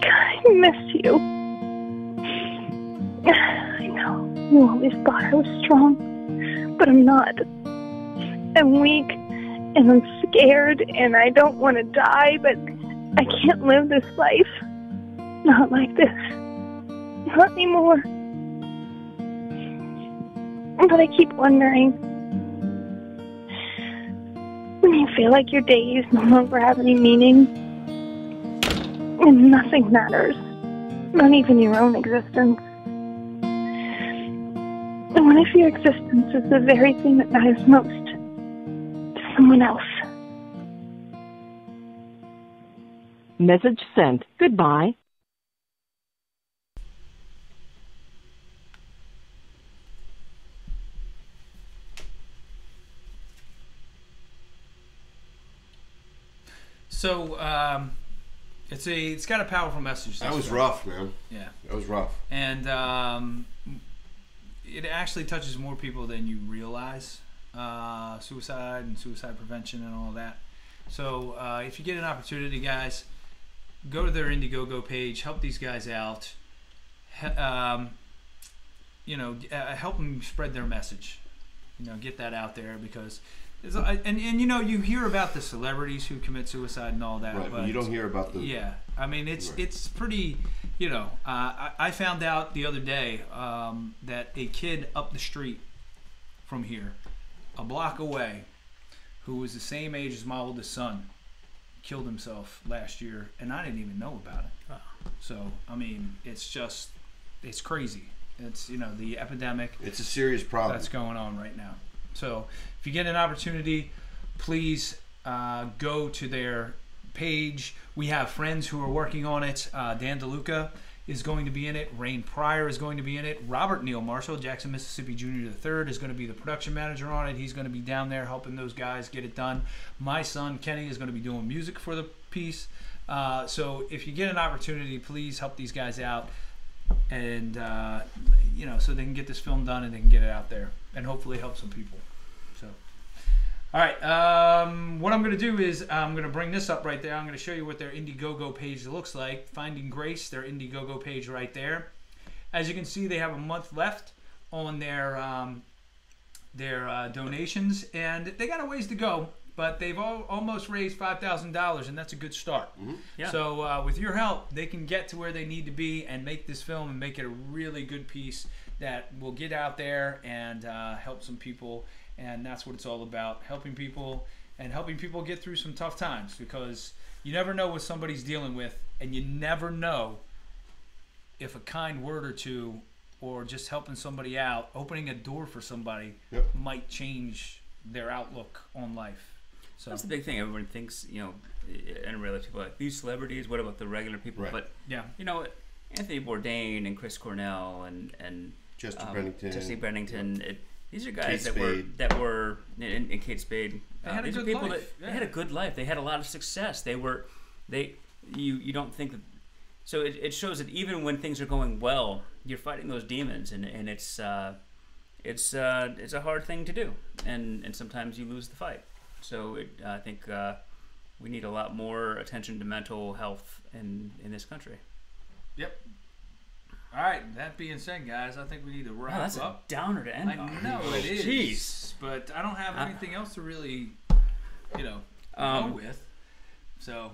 I miss you. I know, you always thought I was strong, but I'm not. I'm weak, and I'm scared, and I don't want to die, but I can't live this life. Not like this. Not anymore. But I keep wondering, when you feel like your days no longer have any meaning, and nothing matters, not even your own existence. And what if your existence is the very thing that matters most to someone else? Message sent. Goodbye. So, it's got a powerful message. That was rough, man. Yeah. That was rough. And it actually touches more people than you realize. Suicide and suicide prevention and all that. So, if you get an opportunity, guys, go to their Indiegogo page, help these guys out. Help them spread their message. Get that out there, because you hear about the celebrities who commit suicide and all that, right, but you don't hear about the. Yeah, I mean it's pretty. I found out the other day that a kid up the street from here, a block away, who was the same age as my oldest son, killed himself last year, and I didn't even know about it. Wow. So I mean, it's crazy. It's the epidemic. It's a serious problem that's going on right now. So if you get an opportunity, please go to their page. We have friends who are working on it. Dan DeLuca is going to be in it. Rain Pryor is going to be in it. Robert Neal Marshall, Jackson, Mississippi Jr. III, is going to be the production manager on it. He's going to be down there helping those guys get it done. My son, Kenny, is going to be doing music for the piece. So if you get an opportunity, please help these guys out. And, so they can get this film done and they can get it out there and hopefully help some people. So, all right. What I'm going to do is I'm going to bring this up right there. I'm going to show you what their Indiegogo page looks like. Finding Grace, their Indiegogo page right there. As you can see, they have a month left on their donations, and they got a ways to go. But they've almost raised $5,000, and that's a good start. Mm-hmm. Yeah. So with your help, they can get to where they need to be and make this film and make it a really good piece that will get out there and help some people. And that's what it's all about, helping people and helping people get through some tough times, because you never know what somebody's dealing with, and you never know if a kind word or two or just helping somebody out, opening a door for somebody, might change their outlook on life. So that's the big thing. Everyone thinks, and really people are like, these celebrities, what about the regular people? Right. But, Anthony Bourdain and Chris Cornell and Chester Bennington. These are guys that were and Kate Spade. They had a good life. They had a good life. They had a lot of success. You don't think that. So it shows that even when things are going well, you're fighting those demons, and it's a hard thing to do, and sometimes you lose the fight. So I think we need a lot more attention to mental health in this country. Yep. All right. That being said, guys, I think we need to wrap that's up. A downer to end on. I know it is. Jeez. But I don't have anything else to really, go with. So.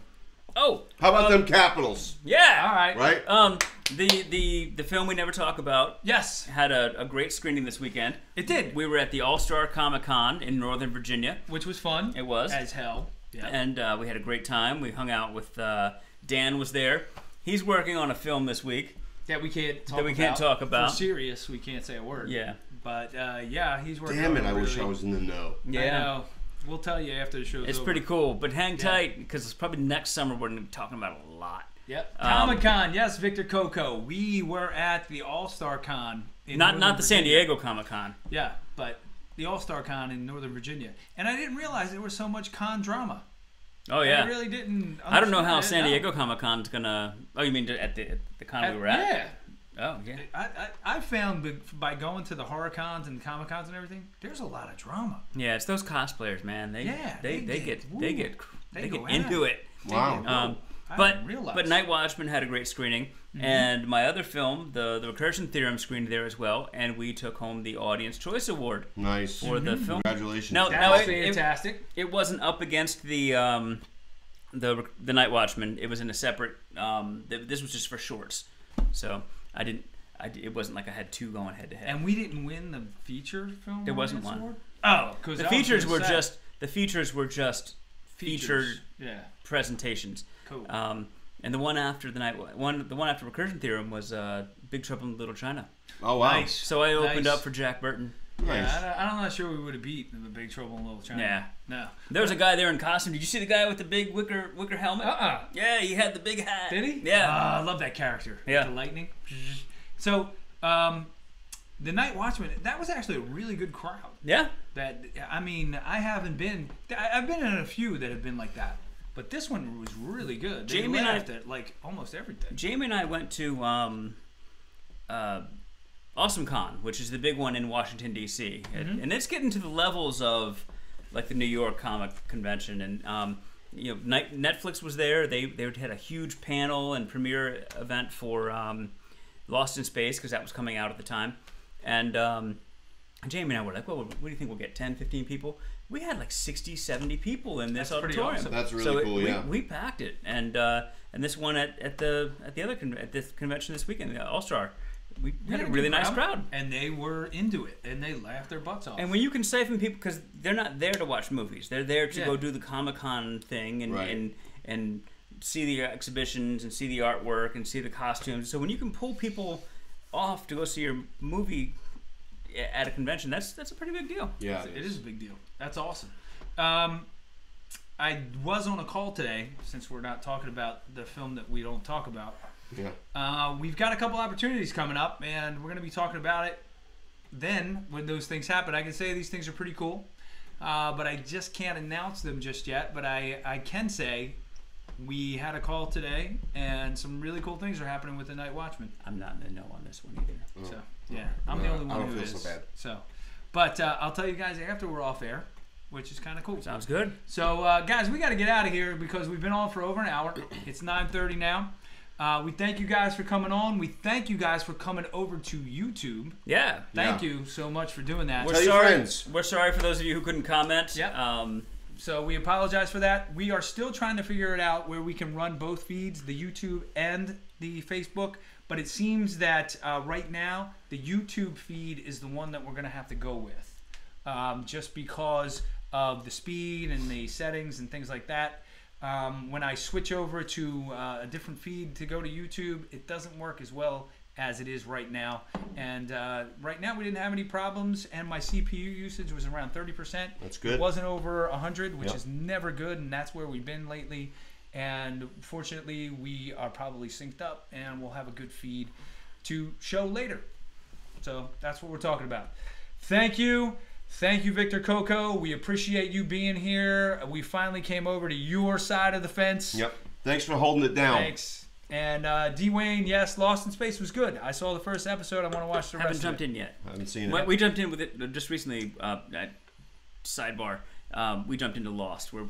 Oh. How about them Capitals? Yeah. All right. Right. The film we never talk about. Yes. Had a great screening this weekend. It did. We were at the All-Star Comic-Con in Northern Virginia, which was fun. It was as hell. Yeah. And we had a great time. We hung out with Dan was there. He's working on a film this week that we can't talk about. For serious, we can't say a word. Yeah. But he's working. Damn it! on I wish I was in the know. Yeah. I know. We'll tell you after the show's over. It's pretty cool, but hang tight, because it's probably next summer we're going to be talking about it a lot. Yep. Comic-Con, yes, Victor Coco. We were at the All-Star Con in not the San Diego Comic-Con. Yeah, but the All-Star Con in Northern Virginia. And I didn't realize there was so much con drama. Oh, yeah. I really didn't. I don't know how San Diego Comic-Con's going to... Oh, you mean at the con we were at? Yeah. Oh yeah. I found by going to the horror cons and Comic Cons and everything, there's a lot of drama. Yeah, it's those cosplayers, man. They get into it. Wow. But Night Watchman had a great screening, and my other film, the Recursion Theorem, screened there as well, and we took home the Audience Choice Award. Nice. For the film. Congratulations. Now, fantastic. It wasn't up against the Night Watchman. It was in a separate. This was just for shorts, so it wasn't like I had two going head to head. And we didn't win the feature film. There wasn't one. Award? Oh, because the features were just featured presentations. Cool. And the one after the one after Recursion Theorem was Big Trouble in Little China. Oh wow! Nice. So I opened up for Jack Burton. Nice. Yeah, I'm not sure we would have beat the Big Trouble in Little China. Yeah. No. There was a guy there in costume. Did you see the guy with the big wicker helmet? Yeah, he had the big hat. Did he? Yeah. I love that character. Yeah. The lightning. So, the Night Watchman, that was actually a really good crowd. Yeah. I've been in a few that have been like that. But this one was really good. They laughed at like almost everything. Jamie and I went to Awesome Con, which is the big one in Washington D.C. And it's getting to the levels of like the New York Comic Convention, and Netflix was there. They had a huge panel and premiere event for Lost in Space, because that was coming out at the time, and Jamie and I were like, well, what do you think we'll get, 10, 15 people? We had like 60, 70 people in this auditorium. Awesome. That's really cool. Yeah, we packed it, and this one at this convention this weekend, the All Star, we had a really nice crowd, and they were into it, and they laughed their butts off. And when you can siphon people, because they're not there to watch movies, they're there to go do the Comic-Con thing and see the exhibitions and see the artwork and see the costumes. So when you can pull people off to go see your movie at a convention, that's a pretty big deal. Yeah, it is a big deal. That's awesome. I was on a call today, since we're not talking about the film that we don't talk about. Yeah. We've got a couple opportunities coming up, and we're going to be talking about it then when those things happen. I can say these things are pretty cool, but I just can't announce them just yet. But I can say we had a call today, and some really cool things are happening with the Night Watchman. I'm not in the know on this one either. So yeah, I'm the only one who is. So bad. So, but I'll tell you guys after we're off air, which is kind of cool. Sounds good. So guys, we got to get out of here because we've been on for over an hour. It's 9:30 now. We thank you guys for coming on. We thank you guys for coming over to YouTube. Yeah. Thank you so much for doing that. We're sorry. We're sorry for those of you who couldn't comment. Yeah. So we apologize for that. We are still trying to figure it out where we can run both feeds, the YouTube and the Facebook. But it seems that right now, the YouTube feed is the one that we're going to have to go with. Just because of the speed and the settings and things like that. When I switch over to a different feed to go to YouTube, it doesn't work as well as it is right now. And right now we didn't have any problems, and my CPU usage was around 30%. That's good. It wasn't over 100, which is never good, and that's where we've been lately. And fortunately, we are probably synced up, and we'll have a good feed to show later. So that's what we're talking about. Thank you. Thank you, Victor Coco. We appreciate you being here. We finally came over to your side of the fence. Yep. Thanks for holding it down. Thanks. And D-Wayne, yes, Lost in Space was good. I saw the first episode. I want to watch the rest of it. Haven't jumped in yet. I haven't seen it. We jumped in with it just recently. Sidebar. We jumped into Lost. We're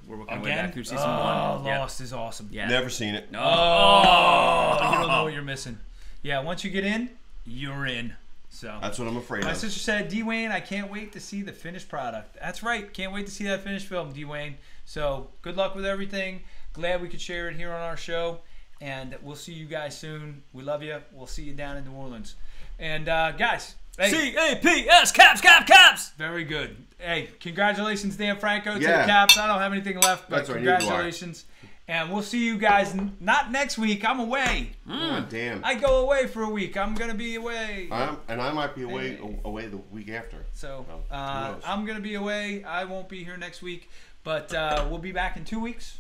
working our way back through season 1. Lost is awesome. Yeah. Never seen it. You don't know what you're missing. Yeah, once you get in, you're in. So that's what I'm afraid my of. sister said, D-Wayne, I can't wait to see the finished product. That's right. Can't wait to see that finished film, D-Wayne. So good luck with everything. Glad we could share it here on our show. And we'll see you guys soon. We love you. We'll see you down in New Orleans. And guys. Hey, C-A-P-S, Caps. Very good. Hey, congratulations, Dan Franco, to the Caps. I don't have anything left, but congratulations. And we'll see you guys not next week. I'm away. Oh, damn. I go away for a week. I'm going to be away. And I might be away the week after. So I'm going to be away. I won't be here next week. But we'll be back in 2 weeks.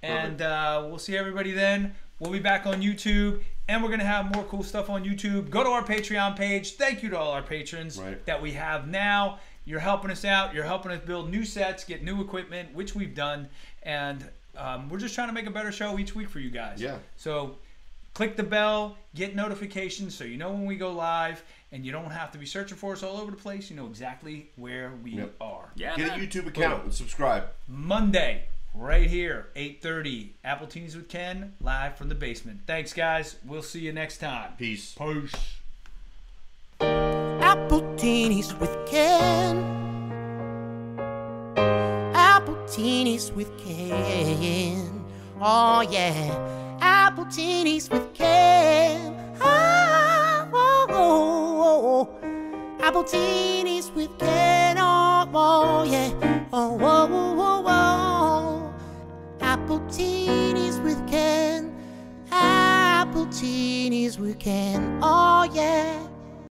And we'll see everybody then. We'll be back on YouTube. And we're going to have more cool stuff on YouTube. Go to our Patreon page. Thank you to all our patrons that we have now. You're helping us out. You're helping us build new sets, get new equipment, which we've done. And we're just trying to make a better show each week for you guys. Yeah. So Click the bell, get notifications so you know when we go live, and you don't have to be searching for us all over the place. You know exactly where we are. Yeah, get a YouTube account and subscribe. Monday, right here, 8:30, Appletinis with Ken, live from the basement. Thanks, guys. We'll see you next time. Peace. Peace. Appletinis with Ken. Appletinis with Ken. Oh yeah. Appletinis with Ken. Oh, oh, oh, oh. Appletinis with Ken. Oh, oh yeah. Oh, oh, oh, oh, oh. Appletinis with Ken. Appletinis with Ken. Oh yeah.